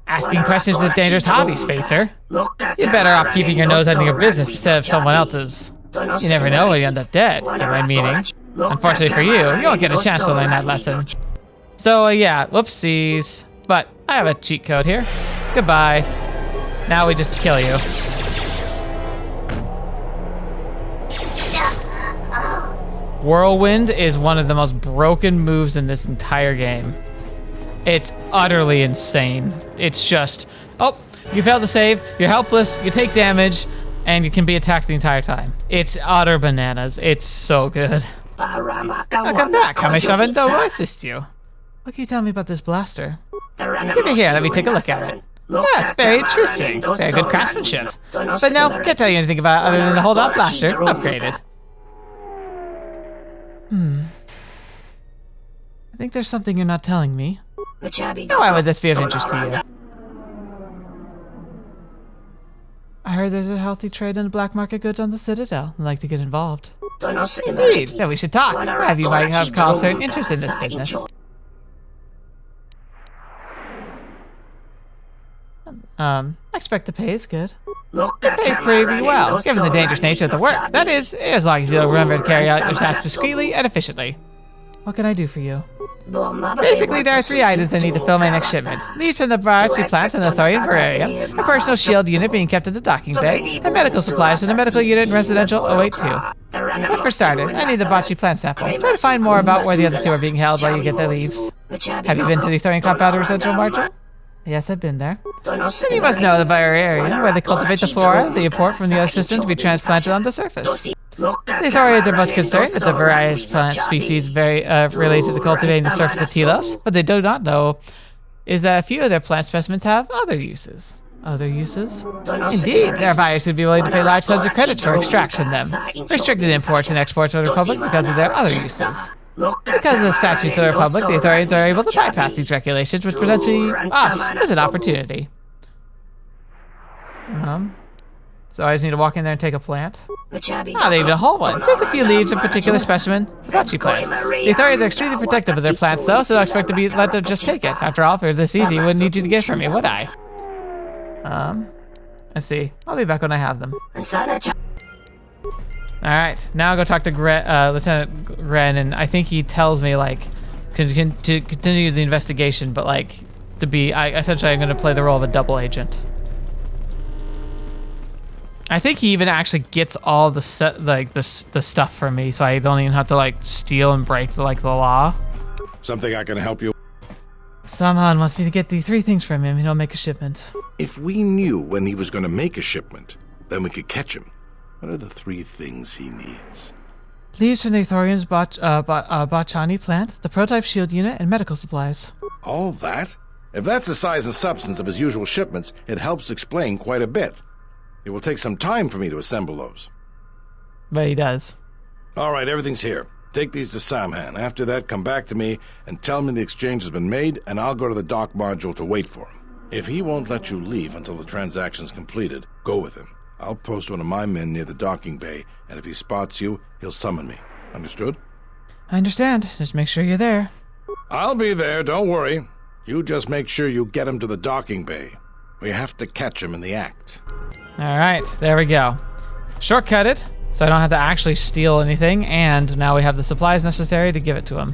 Asking questions is a dangerous hobby, Spacer. You're better off keeping your nose out of your business instead of someone else's. You never know when you end up dead, get my meaning. Unfortunately for you, you won't get a chance to learn that lesson. So yeah, whoopsies. But I have a cheat code here. Goodbye. Now we just kill you. Whirlwind is one of the most broken moves in this entire game. It's utterly insane. It's just, oh, you failed to save, you're helpless, you take damage, and you can be attacked the entire time. It's utter bananas. It's so good. Welcome back, Kami-sama. I'll assist you. What can you tell me about this blaster? Give it here, let me take a look at it. That's very interesting. Very good craftsmanship. But no, can't tell you anything about it other than the hold-on blaster. Upgraded. I think there's something you're not telling me. Why would this be of interest to you? I heard there's a healthy trade in black market goods on the Citadel. I'd like to get involved. Indeed, then we should talk. Why you might have caused certain interest in this business. I expect the pay is good. It pays pretty well, given the dangerous nature of the work. That is, as long as you'll remember to carry out your tasks discreetly and efficiently. What can I do for you? Basically, there are 3 items I need to fill my next shipment. Leaves from the barge plant in the Ithorian area, a personal shield unit being kept in the docking bay, and medical supplies from the medical unit in Residential 082. But for starters, I need the bocce plant sample. Try to find more about where the other 2 are being held while you get the leaves. Have you been to the Ithorian compound of Residential Marshal? Yes, I've been there. Then you must know the area where they cultivate the flora they import from the other system to be transplanted on the surface. The Ithorians are most concerned with the various plant species very related to cultivating the surface of Telos, but they do not know is that a few of their plant specimens have other uses. Other uses? Indeed, there are buyers who'd be willing to pay large sums of credit for extraction from them. Restricted imports and exports of the Republic because of their other uses. Because of the statutes of the Republic, the Ithorians are able to bypass these regulations, which presents us with an opportunity. So I just need to walk in there and take a plant. Not even a whole one, just a few leaves of a particular specimen, the bocce plant. The Ithorians are extremely protective of their plants, though, so I don't expect to let them just take it. After all, if it were this easy, I wouldn't need you to get it from me, would I? Let's see. I'll be back when I have them. Alright, now I'll go talk to Lieutenant Gren, and I think he tells me, like, to continue the investigation, but, like, essentially I'm going to play the role of a double agent. I think he even actually gets all the stuff from me, so I don't even have to, like, steal and break, the law. Something I can help you? Samhan wants me to get the 3 things from him, and he'll make a shipment. If we knew when he was going to make a shipment, then we could catch him. What are the 3 things he needs? Leaves from the Ithorian's Bachani plant, the prototype shield unit, and medical supplies. All that? If that's the size and substance of his usual shipments, it helps explain quite a bit. It will take some time for me to assemble those. But he does. All right, everything's here. Take these to Samhan. After that, come back to me and tell me the exchange has been made, and I'll go to the dock module to wait for him. If he won't let you leave until the transaction's completed, go with him. I'll post one of my men near the docking bay, and if he spots you, he'll summon me. Understood? I understand. Just make sure you're there. I'll be there, don't worry. You just make sure you get him to the docking bay. We have to catch him in the act. Alright, there we go. Shortcutted, so I don't have to actually steal anything, and now we have the supplies necessary to give it to him.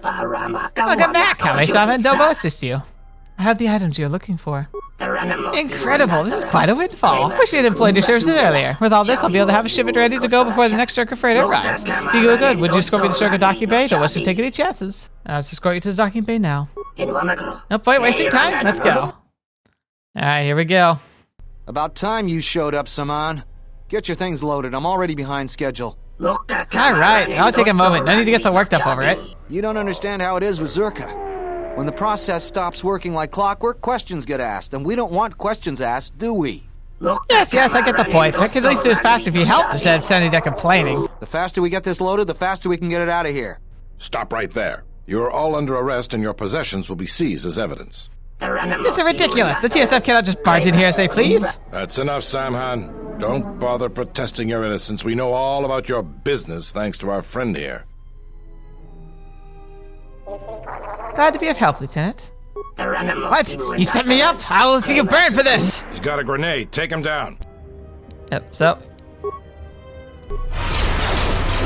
Welcome back, Kami-sama. Dobo assist you. I have the items you're looking for. Incredible, this is quite a windfall. Wish we had employed your services earlier. With all this, I'll be able to have a shipment ready to go before the next Czerka freighter arrives. If you go good, would you escort me to Czerka docking bay? Don't wish to take any chances. Let's escort you to the docking bay now. No point wasting time, let's go. Alright, here we go. About time you showed up, Saman. Get your things loaded, I'm already behind schedule. Alright, I'll take a moment. No need to get so worked up over it. You don't understand how it is with Czerka. When the process stops working like clockwork, questions get asked, and we don't want questions asked, do we? Yes, I get the point. I could at least do this faster if you helped instead of standing there complaining. The faster we get this loaded, the faster we can get it out of here. Stop right there. You are all under arrest and your possessions will be seized as evidence. This is ridiculous. The TSF cannot just barge in here as they please. That's enough, Samhan. Don't bother protesting your innocence. We know all about your business thanks to our friend here. Glad to be of help, Lieutenant. What? You set me up? I will see you burn for this! He's got a grenade. Take him down. Yep, so.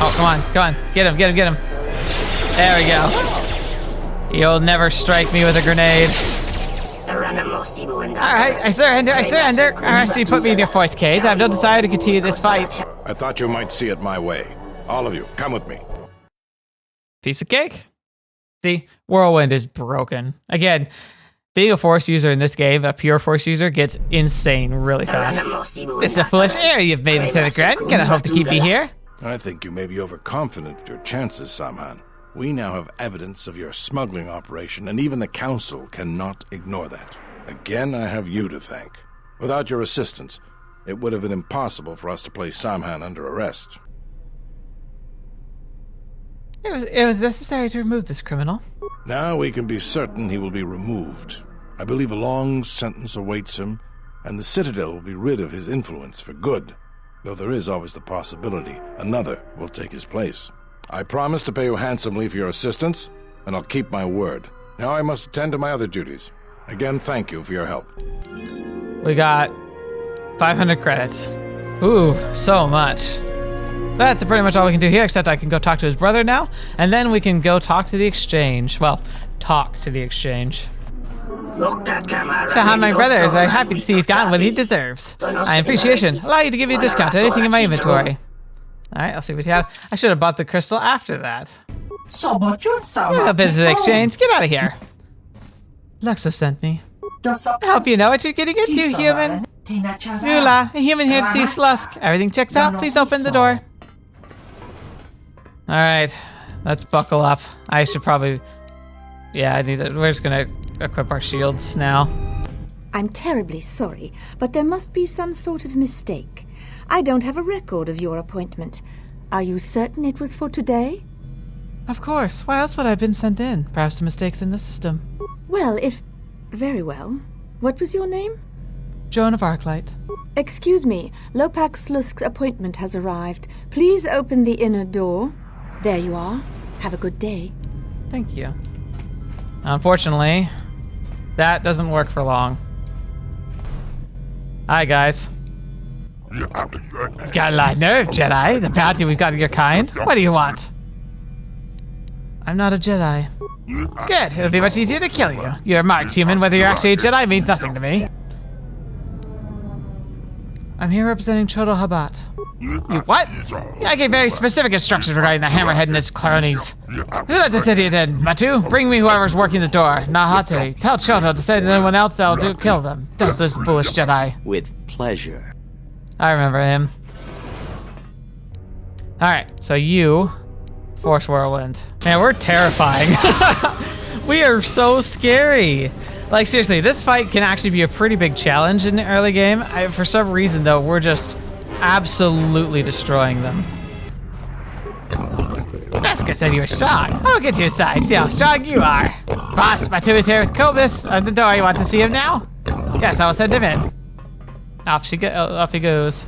Oh, come on. Get him. There we go. You'll never strike me with a grenade. Alright, I surrender. Alright, so you put me in your force cage. I have no desire to continue this fight. I thought you might see it my way. All of you, come with me. Piece of cake. See, Whirlwind is broken. Again, being a force user in this game, a pure force user, gets insane really fast. It's a foolish error you've made, Lieutenant Grant. Cannot hope to keep me here. I think you may be overconfident of your chances, Samhan. We now have evidence of your smuggling operation, and even the Council cannot ignore that. Again, I have you to thank. Without your assistance, it would have been impossible for us to place Samhan under arrest. It was necessary to remove this criminal. Now we can be certain he will be removed. I believe a long sentence awaits him, and the Citadel will be rid of his influence for good, though there is always the possibility another will take his place. I promise to pay you handsomely for your assistance, and I'll keep my word. Now I must attend to my other duties. Again, thank you for your help. We got 500 credits. Ooh, so much. That's pretty much all we can do here, except I can go talk to his brother now, and then we can go talk to the exchange. Well, talk to the exchange. Sahan, my brother, is very happy to see he's gotten what he deserves. I appreciation. Allow you to give you a discount on anything in my inventory. Alright, I'll see what you have. I should have bought the crystal after that. No business exchange. Get out of here. Luxa sent me. I hope you know what you're getting into, human. Nula, a human here to see Slusk. Everything checks out. Please open the door. Alright, let's buckle up. I should probably... Yeah, we're just gonna equip our shields now. I'm terribly sorry, but there must be some sort of mistake. I don't have a record of your appointment. Are you certain it was for today? Of course. Why else would I have been sent in? Perhaps the mistakes in the system. Well, Very well. What was your name? Joan of Arclight. Excuse me. Lopak Slusk's appointment has arrived. Please open the inner door. There you are. Have a good day. Thank you. Unfortunately, that doesn't work for long. Hi, guys. You've got a lot of nerve, Jedi. The bounty we've got of your kind. What do you want? I'm not a Jedi. Good. It'll be much easier to kill you. You're a marked human. Whether you're actually a Jedi means nothing to me. I'm here representing Chodo Habat. You what? I gave very specific instructions regarding the Hammerhead and its cronies. Who let this idiot in? Matu? Bring me whoever's working the door. Nahate. Tell Chodo to say to anyone else that'll kill them. Does this foolish Jedi. With pleasure. I remember him. Alright, so you... Force Whirlwind. Man, we're terrifying. We are so scary. Like, seriously, this fight can actually be a pretty big challenge in the early game. For some reason, though, we're just absolutely destroying them. Neska said you were strong. I'll get you aside, see how strong you are. Boss, Matu is here with Kobus. At the door, you want to see him now? Yes, I will send him in. Off he goes.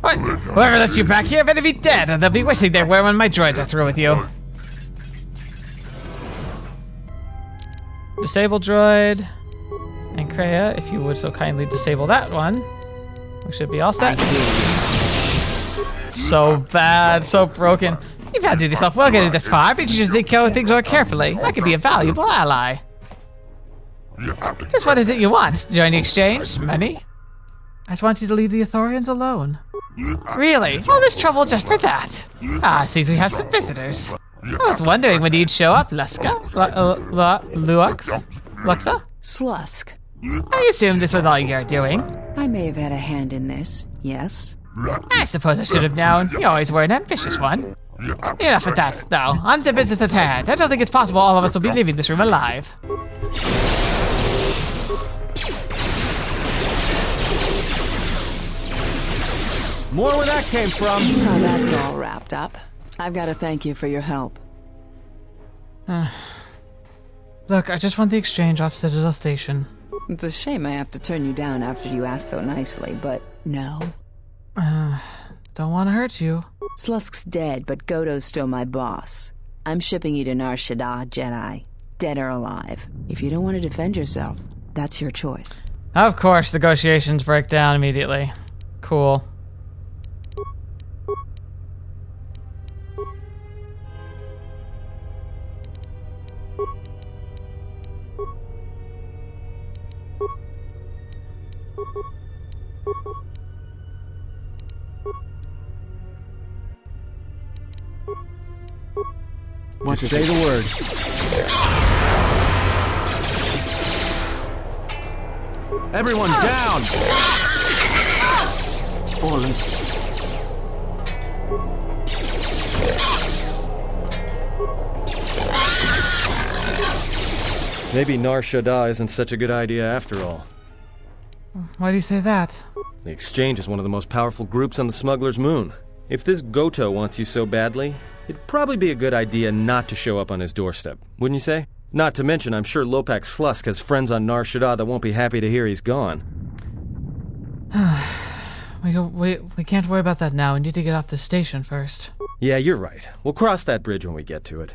What? Whoever lets you back here better be dead, or they'll be wishing they were when my droids are through with you. Disable droid. And Kreia, if you would so kindly disable that one. We should be all set. So bad, so broken. You've had to do yourself well getting this far, but you just think things more carefully. That could be a valuable ally. Just what is it you want? Join the exchange? Money? I just want you to leave the Ithorians alone. Really? All this trouble just for that? Ah, seems we have some visitors. I was wondering when you'd show up, Luxa. Luxa? Slusk. I assumed this was all you're doing. I may have had a hand in this, yes? I suppose I should have known. You always were an ambitious one. Enough with that, though. On to business at hand. I don't think it's possible all of us will be leaving this room alive. More where that came from. Now that's all wrapped up. I've got to thank you for your help. Look, I just want the exchange off Citadel Station. It's a shame I have to turn you down after you asked so nicely, but no. Don't want to hurt you. Slusk's dead, but Godo's still my boss. I'm shipping you to Nar Shaddaa, Jedi. Dead or alive. If you don't want to defend yourself, that's your choice. Of course, negotiations break down immediately. Cool. What to say the word. Everyone down! Fallen. Maybe Nar Shaddaa isn't such a good idea after all. Why do you say that? The Exchange is one of the most powerful groups on the Smuggler's moon. If this Goto wants you so badly, it'd probably be a good idea not to show up on his doorstep, wouldn't you say? Not to mention, I'm sure Lopak Slusk has friends on Nar Shaddaa that won't be happy to hear he's gone. We can't worry about that now. We need to get off the station first. Yeah, you're right. We'll cross that bridge when we get to it.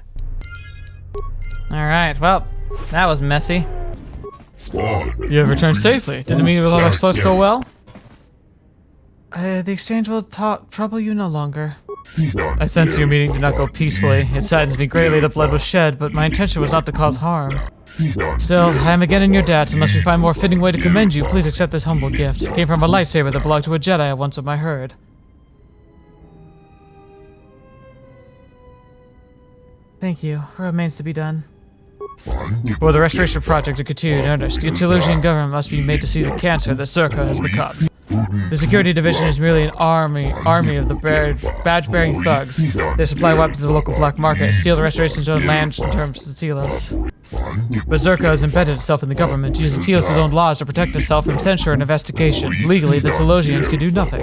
Alright, well, that was messy. You have returned safely. Did the meeting with Lopak Slusk go well? The Exchange will trouble you no longer. I sense your meeting did not go peacefully. It saddens me greatly that blood was shed, but my intention was not to cause harm. Still, I am again in your debt. Unless we find a more fitting way to commend you, please accept this humble gift. It came from a lightsaber that belonged to a Jedi once of my herd. Thank you. What remains to be done? For the restoration project to continue in earnest, the Telosian government must be made to see the cancer that Czerka has become. The security division is merely an army of the badge-bearing thugs. They supply weapons to the local black market, steal the restoration zone lands in terms of Telos. But Czerka has embedded itself in the government, using Telos' own laws to protect itself from censure and investigation. Legally, the Telosians can do nothing.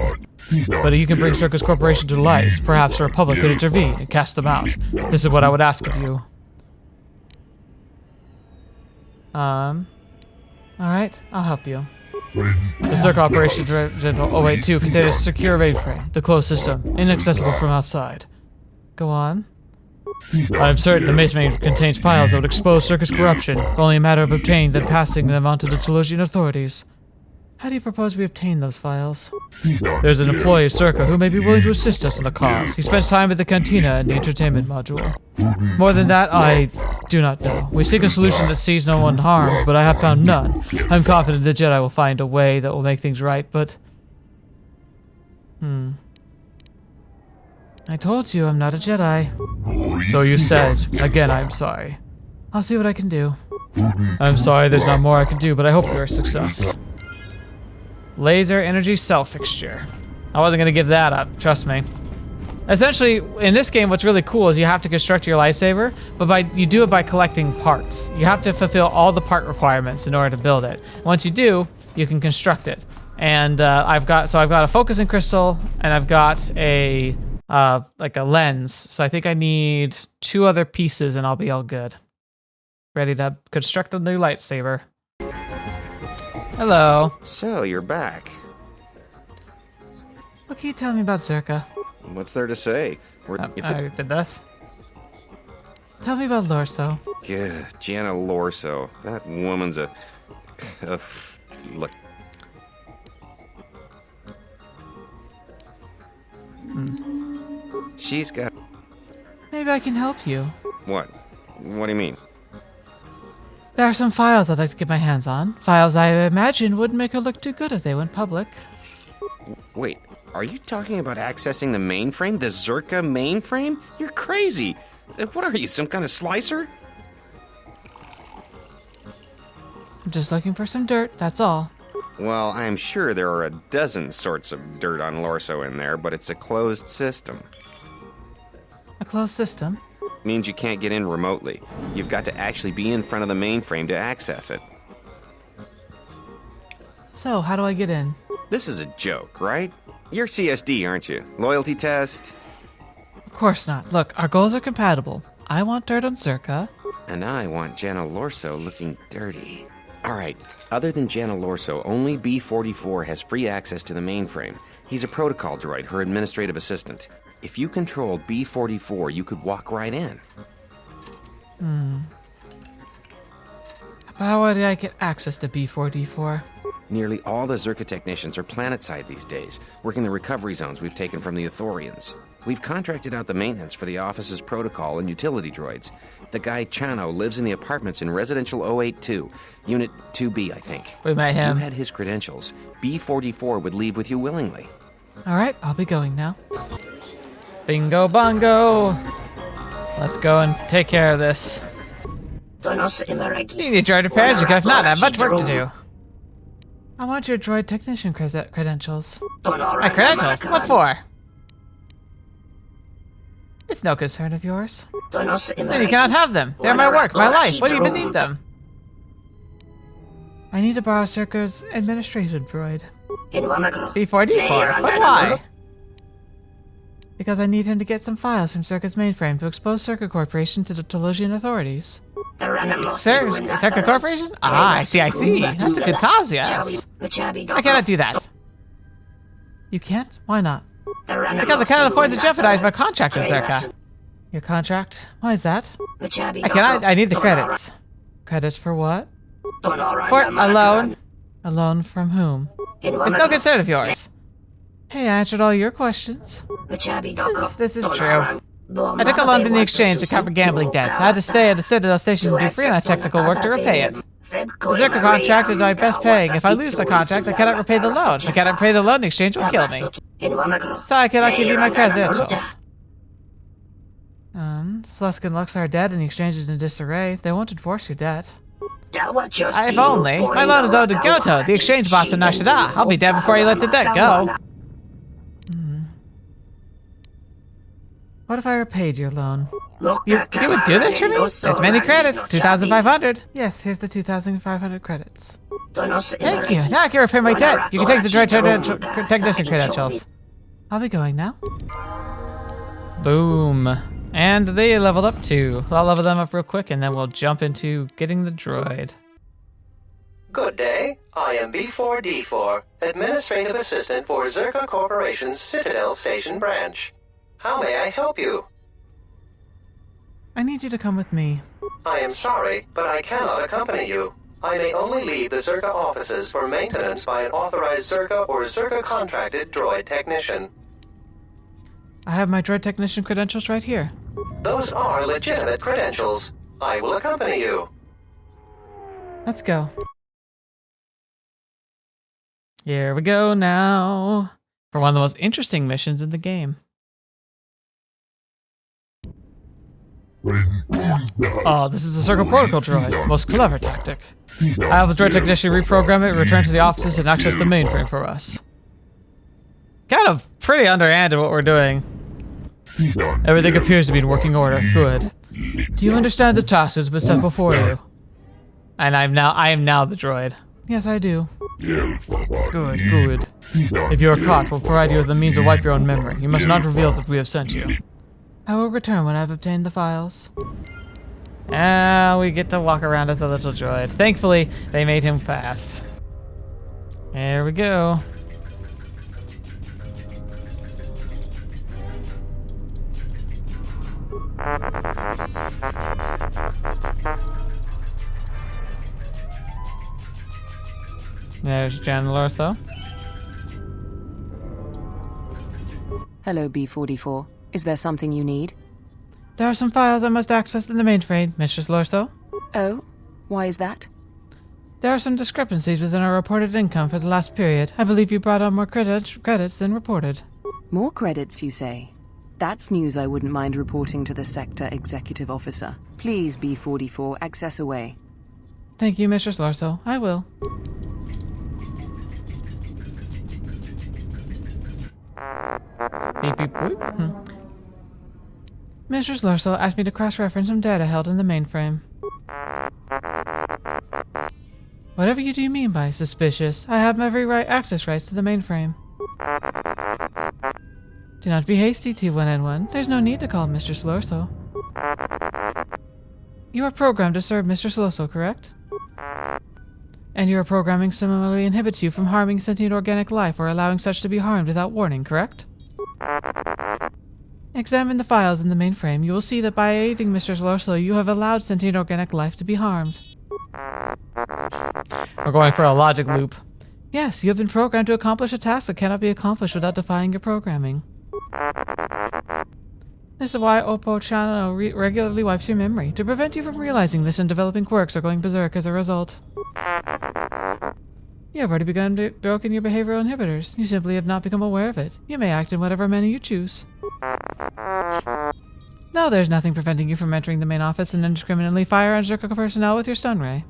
But you can bring Czerka's corporation to life. Perhaps the Republic could intervene and cast them out. This is what I would ask of you. Alright, I'll help you. The Czerka Operations Regimental 082 contains a secure mainframe, the closed system, inaccessible from outside. Go on. I am certain the mainframe contains files that would expose Czerka's corruption, only a matter of obtaining then passing them on to the Telosian authorities. How do you propose we obtain those files? There's an employee of Czerka who may be willing to assist us in the cause. He spends time at the cantina and the entertainment module. More than that, I do not know. We seek a solution that sees no one harmed, but I have found none. I'm confident the Jedi will find a way that will make things right, but... I told you I'm not a Jedi. So you said. Again, I'm sorry. I'll see what I can do. I'm sorry there's not more I can do, but I hope you're a success. Laser energy cell fixture. I wasn't gonna give that up, trust me. Essentially, in this game, what's really cool is you have to construct your lightsaber, but you do it by collecting parts. You have to fulfill all the part requirements in order to build it. Once you do, you can construct it. And I've got a focusing crystal, and I've got a like a lens. So I think I need 2 other pieces, and I'll be all good. Ready to construct a new lightsaber. Hello. So, you're back. What can you tell me about Czerka? What's there to say? I did this. Tell me about Lorso. Yeah, Jana Lorso. That woman's a look. She's got... Maybe I can help you. What? What do you mean? There are some files I'd like to get my hands on. Files I imagine wouldn't make her look too good if they went public. Wait, are you talking about accessing the mainframe? The Czerka mainframe? You're crazy! What are you, some kind of slicer? I'm just looking for some dirt, that's all. Well, I'm sure there are a dozen sorts of dirt on Lorso in there, but it's a closed system. A closed system? Means you can't get in remotely. You've got to actually be in front of the mainframe to access it. So, how do I get in? This is a joke, right? You're CSD, aren't you? Loyalty test? Of course not. Look, our goals are compatible. I want dirt on Czerka. And I want Jana Lorso looking dirty. Alright, other than Jana Lorso, only B-44 has free access to the mainframe. He's a protocol droid, her administrative assistant. If you controlled B-44, you could walk right in. How would I get access to B-44? Nearly all the Czerka technicians are planetside these days, working the recovery zones we've taken from the Ithorians. We've contracted out the maintenance for the office's protocol and utility droids. The guy Chano lives in the apartments in Residential 082, Unit 2B, I think. We met him. If you had his credentials, B-44 would leave with you willingly. Alright, I'll be going now. Bingo bongo! Let's go and take care of this. You need droid repairs, you could have not had much work to do. I want your droid technician credentials. My credentials? What for? It's no concern of yours. Then you cannot have them. They're my work, my life. What do you even need them? I need to borrow Czerka's administrative droid. B4D4? But why? Because I need him to get some files from Czerka's mainframe to expose Czerka Corporation to the Telosian authorities. Czerka Corporation? Ah, I see. That's a good cause, yes. I cannot do that. You can't? Why not? Because I cannot afford to jeopardize my contract with Czerka. Your contract? Why is that? I need the credits. Credits for what? For a loan. A loan from whom? It's no concern of yours. Hey, I answered all your questions. This is true. I took a loan from the exchange to cover gambling debts. I had to stay at the Citadel station to do freelance technical work to repay it. The Czerka contract is my best paying. If I lose the contract, I cannot repay the loan. If I cannot repay the loan, the exchange will kill me. So I cannot give you my credentials. Slusk and Lux are dead and the exchange is in disarray. They won't enforce your debt. If only. My loan is owed to Goto, the exchange boss in Nashida. I'll be dead before he lets the debt go. What if I repaid your loan? You would do this for me? There's many credits. 2,500. Yes, here's the 2,500 credits. Thank you. Now I can repay my debt. You can take the droid technician credentials. I'll be going now. Boom. And they leveled up too. I'll level them up real quick and then we'll jump into getting the droid. Good day. I am B4D4, Administrative Assistant for Czerka Corporation's Citadel Station Branch. How may I help you? I need you to come with me. I am sorry, but I cannot accompany you. I may only leave the Czerka offices for maintenance by an authorized Czerka or Czerka contracted droid technician. I have my droid technician credentials right here. Those are legitimate credentials. I will accompany you. Let's go. Here we go now. For one of the most interesting missions in the game. Oh, this is a Czerka protocol droid. Most clever tactic. I have the droid technician reprogram it, return to the offices, and access the mainframe for us. Kind of pretty underhanded what we're doing. Everything appears to be in working order. Good. Do you understand the task that's been set before you? And I am now the droid. Yes, I do. Good. If you are caught, we'll provide you with the means to wipe your own memory. You must not reveal that we have sent you. I will return when I've obtained the files. We get to walk around as a little droid. Thankfully, they made him fast. There we go. There's Jan Lortho. Hello, B44. Is there something you need? There are some files I must access in the mainframe, Mistress Lortho. Oh? Why is that? There are some discrepancies within our reported income for the last period. I believe you brought on more credits than reported. More credits, you say? That's news I wouldn't mind reporting to the Sector Executive Officer. Please, B44, access away. Thank you, Mistress Lortho. I will. Beep, beep, boop. Mistress Lortho asked me to cross-reference some data held in the mainframe. Whatever you do mean by suspicious, I have every access rights to the mainframe. Do not be hasty, T1N1. There's no need to call Mr. Slorso. You are programmed to serve Mr. Slorso, correct? And your programming similarly inhibits you from harming sentient organic life or allowing such to be harmed without warning, correct? Examine the files in the mainframe. You will see that by aiding Mr. Slorso, you have allowed sentient organic life to be harmed. We're going for a logic loop. Yes, you have been programmed to accomplish a task that cannot be accomplished without defying your programming. This is why Oppo Channel regularly wipes your memory, to prevent you from realizing this and developing quirks or going berserk as a result. You have already begun broken your behavioral inhibitors. You simply have not become aware of it. You may act in whatever manner you choose. No, there's nothing preventing you from entering the main office and indiscriminately fire on Czerka personnel with your stun ray.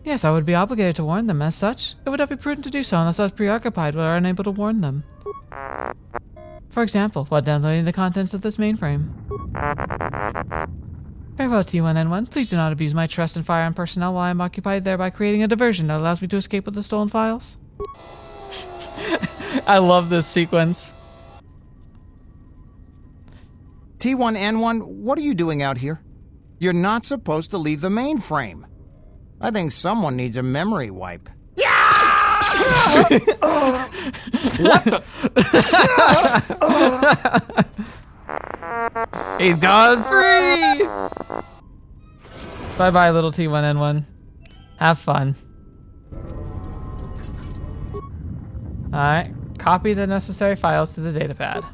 Yes, I would be obligated to warn them. As such, it would not be prudent to do so unless I was preoccupied or unable to warn them. For example, while downloading the contents of this mainframe. Very well, T1N1. Please do not abuse my trust and fire on personnel while I am occupied, thereby creating a diversion that allows me to escape with the stolen files. I love this sequence. T1N1, what are you doing out here? You're not supposed to leave the mainframe. I think someone needs a memory wipe. What the? He's gone free! Bye-bye, little T1N1. Have fun. Alright, copy the necessary files to the datapad.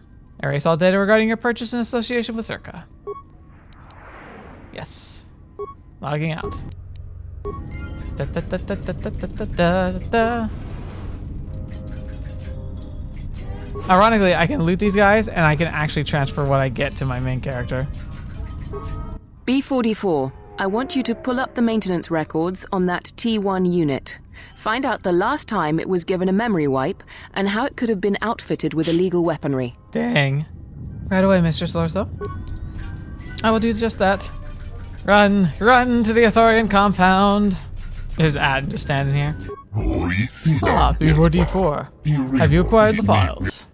Erase all data regarding your purchase in association with Czerka. Yes. Logging out. Ironically, I can loot these guys, and I can actually transfer what I get to my main character. B44, I want you to pull up the maintenance records on that T1 unit. Find out the last time it was given a memory wipe, and how it could have been outfitted with illegal weaponry. Dang. Right away, Mr. Slorso. I will do just that. Run to the Ithorian compound. There's Ad just standing here. Ah, B4D4. Have you acquired the files?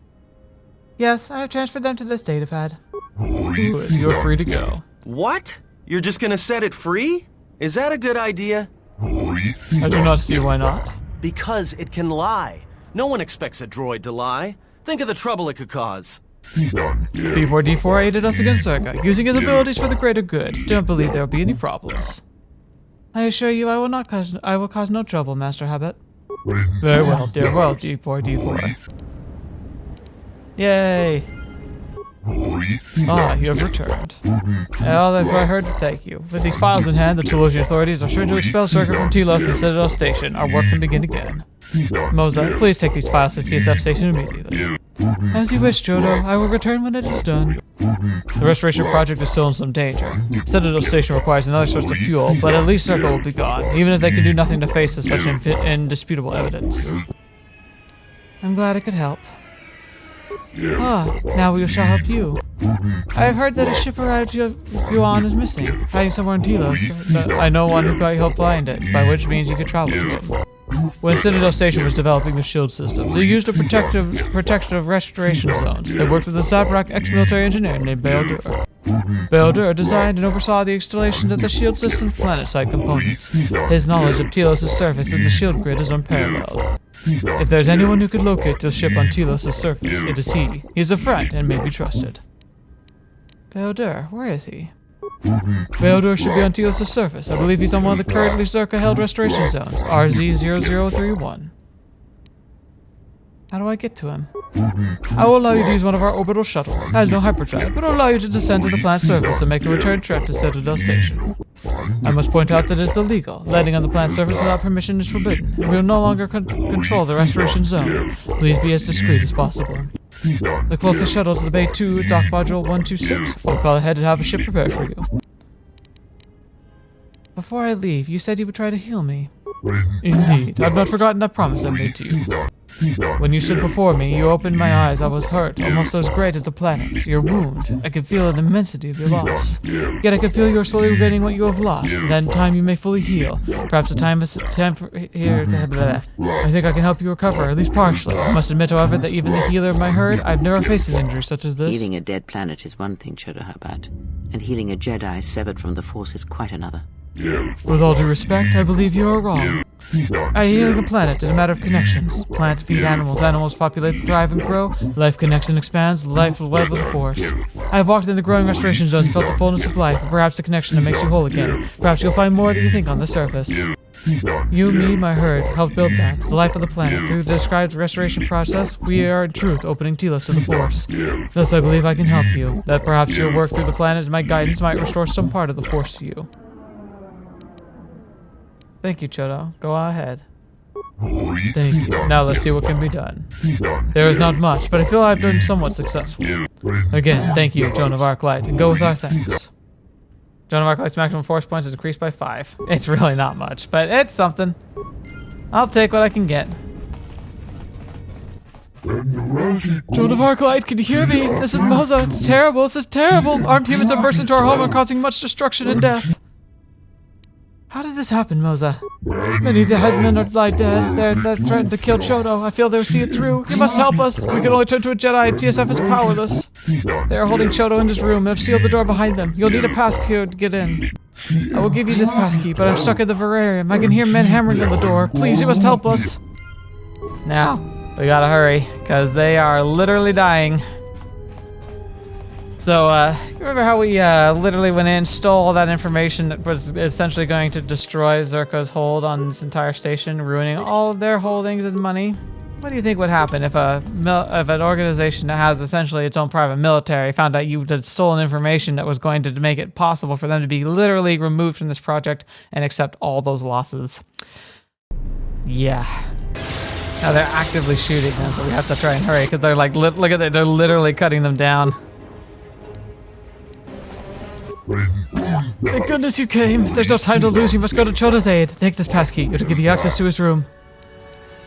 Yes, I have transferred them to this datapad. Good, you're free to go. What? You're just gonna set it free? Is that a good idea? I do not see why not. Because it can lie. No one expects a droid to lie. Think of the trouble it could cause. B4D4 aided us against Czerka, using his abilities for the greater good. Do not believe there will be any problems. I assure you I will cause no trouble, Master Habit. Very well, dear. Well, D4D4. Yay! Ah, you have returned. Well, therefore I heard to thank you. With these files in hand, the Telosian authorities are sure to expel Czerka from Telos and Citadel Station. Our work can begin again. Moza, please take these files to TSF Station immediately. As you wish, Jodo. I will return when it is done. The restoration project is still in some danger. Citadel Station requires another source of fuel, but at least Czerka will be gone, even if they can do nothing to face such indisputable evidence. I'm glad I could help. Ah, now we shall help you. I have heard that a ship arrived you on is missing, hiding somewhere in Telos. But I know one who got help find it, by which means you could travel to it. When Citadel Station was developing the shield systems, they used a protective restoration zones. They worked with a Zabrak ex-military engineer named bao-dur. Bao-dur designed and oversaw the installations of the shield system's planet-side components. His knowledge of Telos' surface and the shield grid is unparalleled. If there's anyone who could locate the ship on Telos' surface, it is he. He is a friend and may be trusted. Bao-dur, where is he? Bao-dur should be on Telos' surface. I believe he's on one of the currently Czerka-held restoration zones, RZ0031. How do I get to him? I will allow you to use one of our orbital shuttles. It has no hyperdrive, but will allow you to descend to the planet's surface and make a return trip to Citadel Station. I must point out that it is illegal. Landing on the planet's surface without permission is forbidden. We will no longer control the restoration zone. Please be as discreet as possible. The closest shuttle to the Bay 2 is Dock Module 126. We'll call ahead and have a ship prepared for you. Before I leave, you said you would try to heal me. Indeed. I've not forgotten that promise I made to you. When you stood before me, you opened my eyes. I was hurt, almost as great as the planets. Your wound. I could feel an immensity of your loss. Yet I could feel you are slowly regaining what you have lost. And that in time you may fully heal. Perhaps the time is here to... I think I can help you recover, at least partially. I must admit, however, that even the healer of my herd, I've never faced an injury such as this. Healing a dead planet is one thing, Chodohabat, and healing a Jedi severed from the Force is quite another. With all due respect, I believe you are wrong. Healing a planet is a matter of connections. Plants feed animals, animals populate, thrive, and grow. Life connects and expands, life will web with the Force. I have walked in the growing restoration zones and felt the fullness of life, but perhaps the connection that makes you whole again. Perhaps you'll find more than you think on the surface. You, me, my herd, helped build that, the life of the planet. Through the described restoration process, we are in truth opening Telos to the Force. Thus I believe I can help you, that perhaps your work through the planet and my guidance might restore some part of the Force to you. Thank you, Chodo. Go ahead. Thank you. Now let's see what can be done. There is not much, but I feel I've been somewhat successful. Again, thank you, Joan of Arclight, and go with our thanks. Joan of Arclight's maximum force points is increased by 5. It's really not much, but it's something. I'll take what I can get. Joan of Arclight, can you hear me? This is Moza. It's terrible. This is terrible. Armed humans have burst into our home and causing much destruction and death. How did this happen, Moza? Many of the headmen lie dead. They're threatened to kill Chodo. I feel they'll see it through. You must help us. We can only turn to a Jedi. TSF is powerless. They are holding Chodo in this room and have sealed the door behind them. You'll need a passkey to get in. I will give you this passkey, but I'm stuck at the Verarium. I can hear men hammering on the door. Please, you must help us. Now, we gotta hurry, because they are literally dying. So, remember how we literally went in, stole all that information that was essentially going to destroy Czerka's hold on this entire station, ruining all of their holdings and money? What do you think would happen if an organization that has essentially its own private military found out you had stolen information that was going to make it possible for them to be literally removed from this project and accept all those losses? Yeah. Now they're actively shooting them, so we have to try and hurry, because they're like, look at that, they're literally cutting them down. Thank goodness you came. There's no time to lose. You must go to Chodo's aid. Take this passkey. It'll give you access to his room.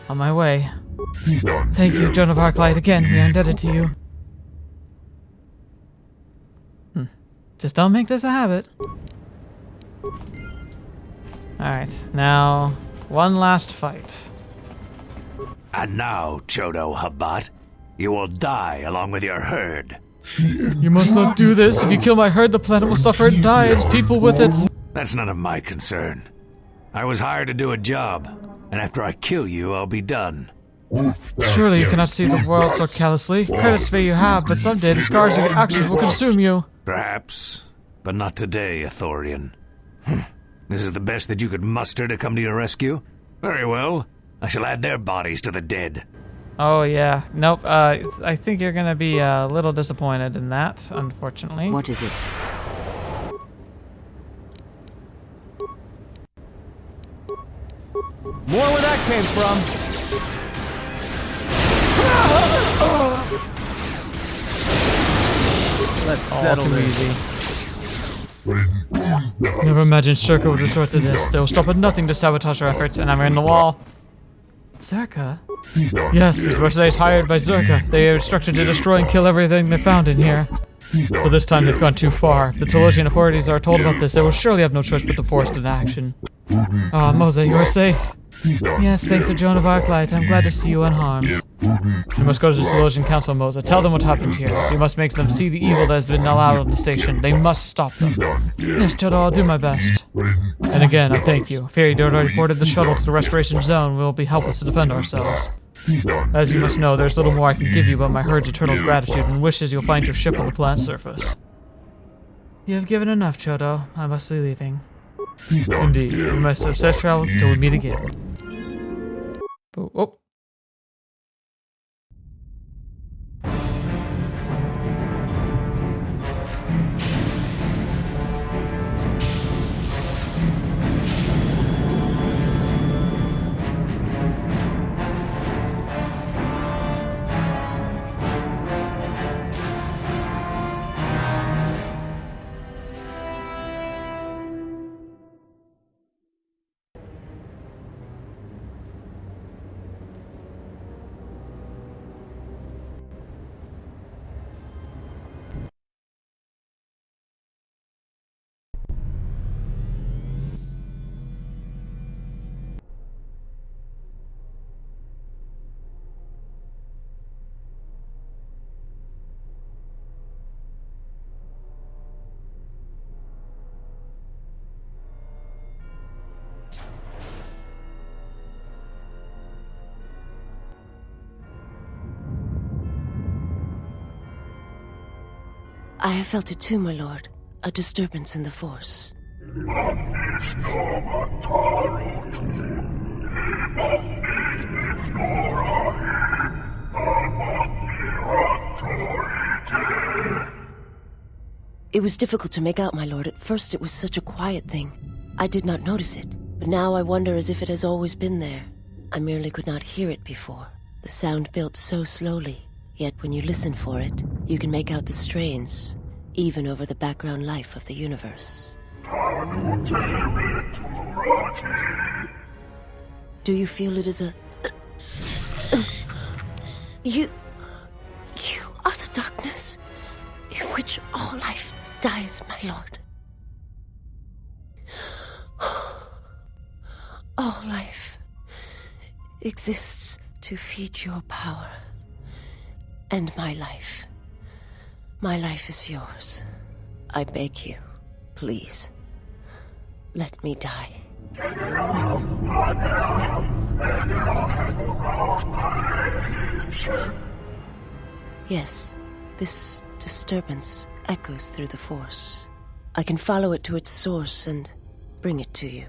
On my way. Thank you, Joan of Arclight. Again, we are indebted to you. Just don't make this a habit. Alright, now, one last fight. And now, Chodohabat, you will die along with your herd. You must not do this. If you kill my herd, the planet will suffer and die, its people with it. That's none of my concern. I was hired to do a job, and after I kill you, I'll be done. Surely you cannot see the world so callously. Credits may you have, but someday the scars of your actions will consume you. Perhaps, but not today, Ithorian. This is the best that you could muster to come to your rescue? Very well. I shall add their bodies to the dead. Oh, yeah. Nope. I think you're gonna be a little disappointed in that, unfortunately. What is it? More where that came from. Let's settle too this. easy. Never imagined Czerka would resort to this. They will stop at nothing to sabotage our efforts, and I'm in the wall. Czerka? Yes, these mercenaries hired by Czerka. They are instructed to destroy and kill everything they found in here. But this time they've gone too far. If the Telosian authorities are told about this, they will surely have no choice but to force it into action. Ah, Moza, you are safe. Yes, thanks to Joan of Arclight. I'm glad to see you unharmed. You must go to the Telosian Council, Moza. Tell them what happened here. You must make them see the evil that has been allowed on the station. They must stop them. Yes, Chodo, I'll do my best. And again, I thank you. Fear you already boarded the shuttle to the restoration zone. We will be helpless to defend ourselves. As you must know, there's little more I can give you but my herd's eternal gratitude and wishes you'll find your ship on the planet's surface. You have given enough, Chodo. I must be leaving. Indeed. We must have safe travels until we meet again. Oh. I have felt it too, my lord. A disturbance in the Force. It was difficult to make out, my lord. At first it was such a quiet thing. I did not notice it. But now I wonder as if it has always been there. I merely could not hear it before. The sound built so slowly. Yet when you listen for it, you can make out the strains, even over the background life of the universe. Do you feel it is a... You are the darkness in which all life dies, my lord. All life exists to feed your power. And my life is yours. I beg you, please, let me die. Yes, this disturbance echoes through the Force. I can follow it to its source and bring it to you.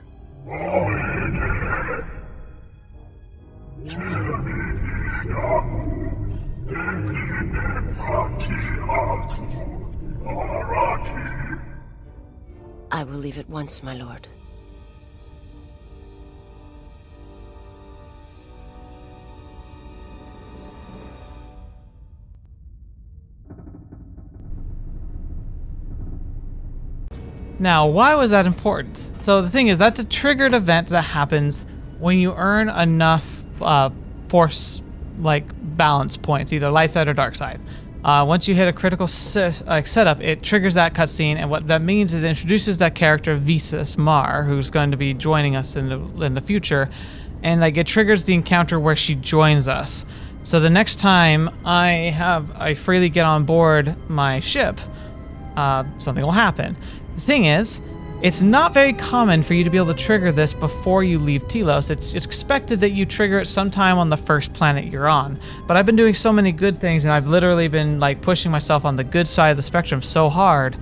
I will leave at once, my lord. Now, why was that important? So the thing is, that's a triggered event that happens when you earn enough force, balance points, either light side or dark side. Once you hit a critical setup, it triggers that cutscene, and what that means is it introduces that character Visas Mar, who's going to be joining us in the future, and it triggers the encounter where she joins us. So the next time I freely get on board my ship, something will happen. The thing is, it's not very common for you to be able to trigger this before you leave Telos. It's expected that you trigger it sometime on the first planet you're on. But I've been doing so many good things, and I've literally been pushing myself on the good side of the spectrum so hard,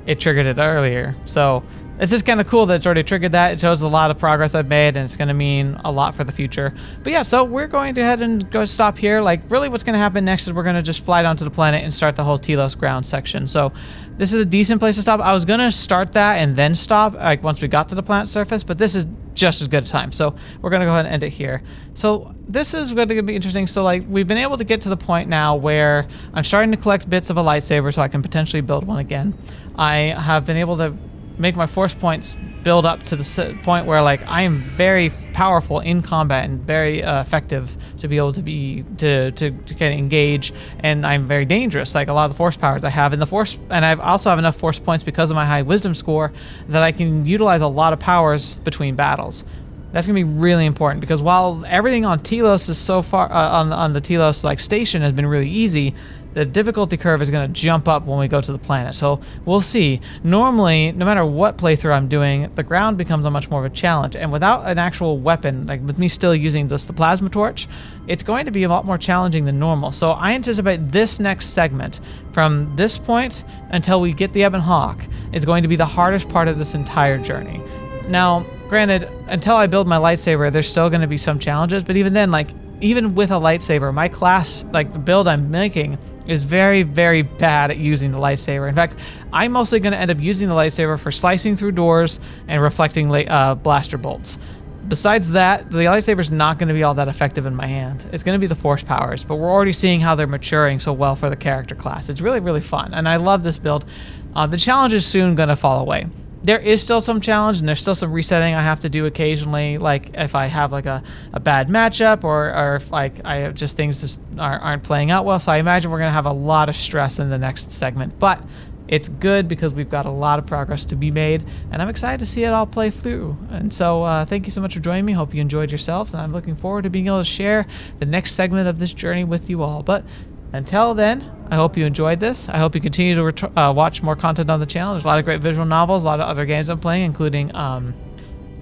it triggered it earlier. So it's just kind of cool that it's already triggered that. It shows a lot of progress I've made, and it's going to mean a lot for the future. But yeah, so we're going to head and go stop here. Really what's going to happen next is we're going to just fly down to the planet and start the whole Telos ground section. So this is a decent place to stop. I was going to start that and then stop once we got to the planet surface, but this is just as good a time. So we're going to go ahead and end it here. So this is going to be interesting. So we've been able to get to the point now where I'm starting to collect bits of a lightsaber so I can potentially build one again. I have been able to make my force points build up to the point where I am very powerful in combat and very effective to be able to kind of engage, and I'm very dangerous. A lot of the force powers I have in the force, and I also have enough force points because of my high wisdom score that I can utilize a lot of powers between battles. That's gonna be really important because while everything on Telos is so far on the Telos station has been really easy, the difficulty curve is going to jump up when we go to the planet. So we'll see. Normally, no matter what playthrough I'm doing, the ground becomes a much more of a challenge. And without an actual weapon, with me still using the plasma torch, it's going to be a lot more challenging than normal. So I anticipate this next segment, from this point until we get the Ebon Hawk, is going to be the hardest part of this entire journey. Now, granted, until I build my lightsaber, there's still going to be some challenges, but even then, even with a lightsaber, my class, the build I'm making, is very, very bad at using the lightsaber. In fact, I'm mostly going to end up using the lightsaber for slicing through doors and reflecting blaster bolts. Besides that, the lightsaber is not going to be all that effective in my hand. It's going to be the force powers, but we're already seeing how they're maturing so well for the character class. It's really, really fun, and I love this build. The challenge is soon going to fall away. There is still some challenge, and there's still some resetting I have to do occasionally, if I have a bad matchup or if I just things just aren't playing out well. So I imagine we're going to have a lot of stress in the next segment, but it's good because we've got a lot of progress to be made, and I'm excited to see it all play through. And so thank you so much for joining me. Hope you enjoyed yourselves, and I'm looking forward to being able to share the next segment of this journey with you all. But until then, I hope you enjoyed this. I hope you continue to watch more content on the channel. There's a lot of great visual novels, a lot of other games I'm playing, including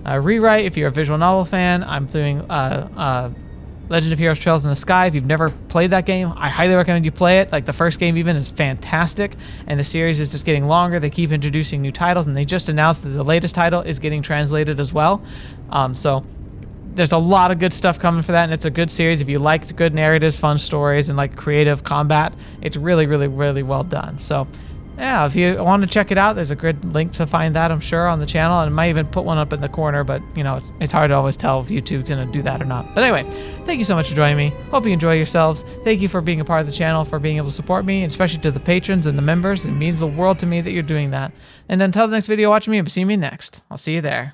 Rewrite, if you're a visual novel fan. I'm doing Legend of Heroes Trails in the Sky. If you've never played that game, I highly recommend you play it. Like, the first game even is fantastic, and the series is just getting longer. They keep introducing new titles, and they just announced that the latest title is getting translated as well. So there's a lot of good stuff coming for that, and it's a good series. If you liked good narratives, fun stories, and like creative combat, it's really, really, really well done. So yeah, if you want to check it out, there's a good link to find that, I'm sure, on the channel. And I might even put one up in the corner, but, you know, it's hard to always tell if YouTube's going to do that or not. But anyway, thank you so much for joining me. Hope you enjoy yourselves. Thank you for being a part of the channel, for being able to support me, and especially to the patrons and the members. It means the world to me that you're doing that. And until the next video, watch me and see me next. I'll see you there.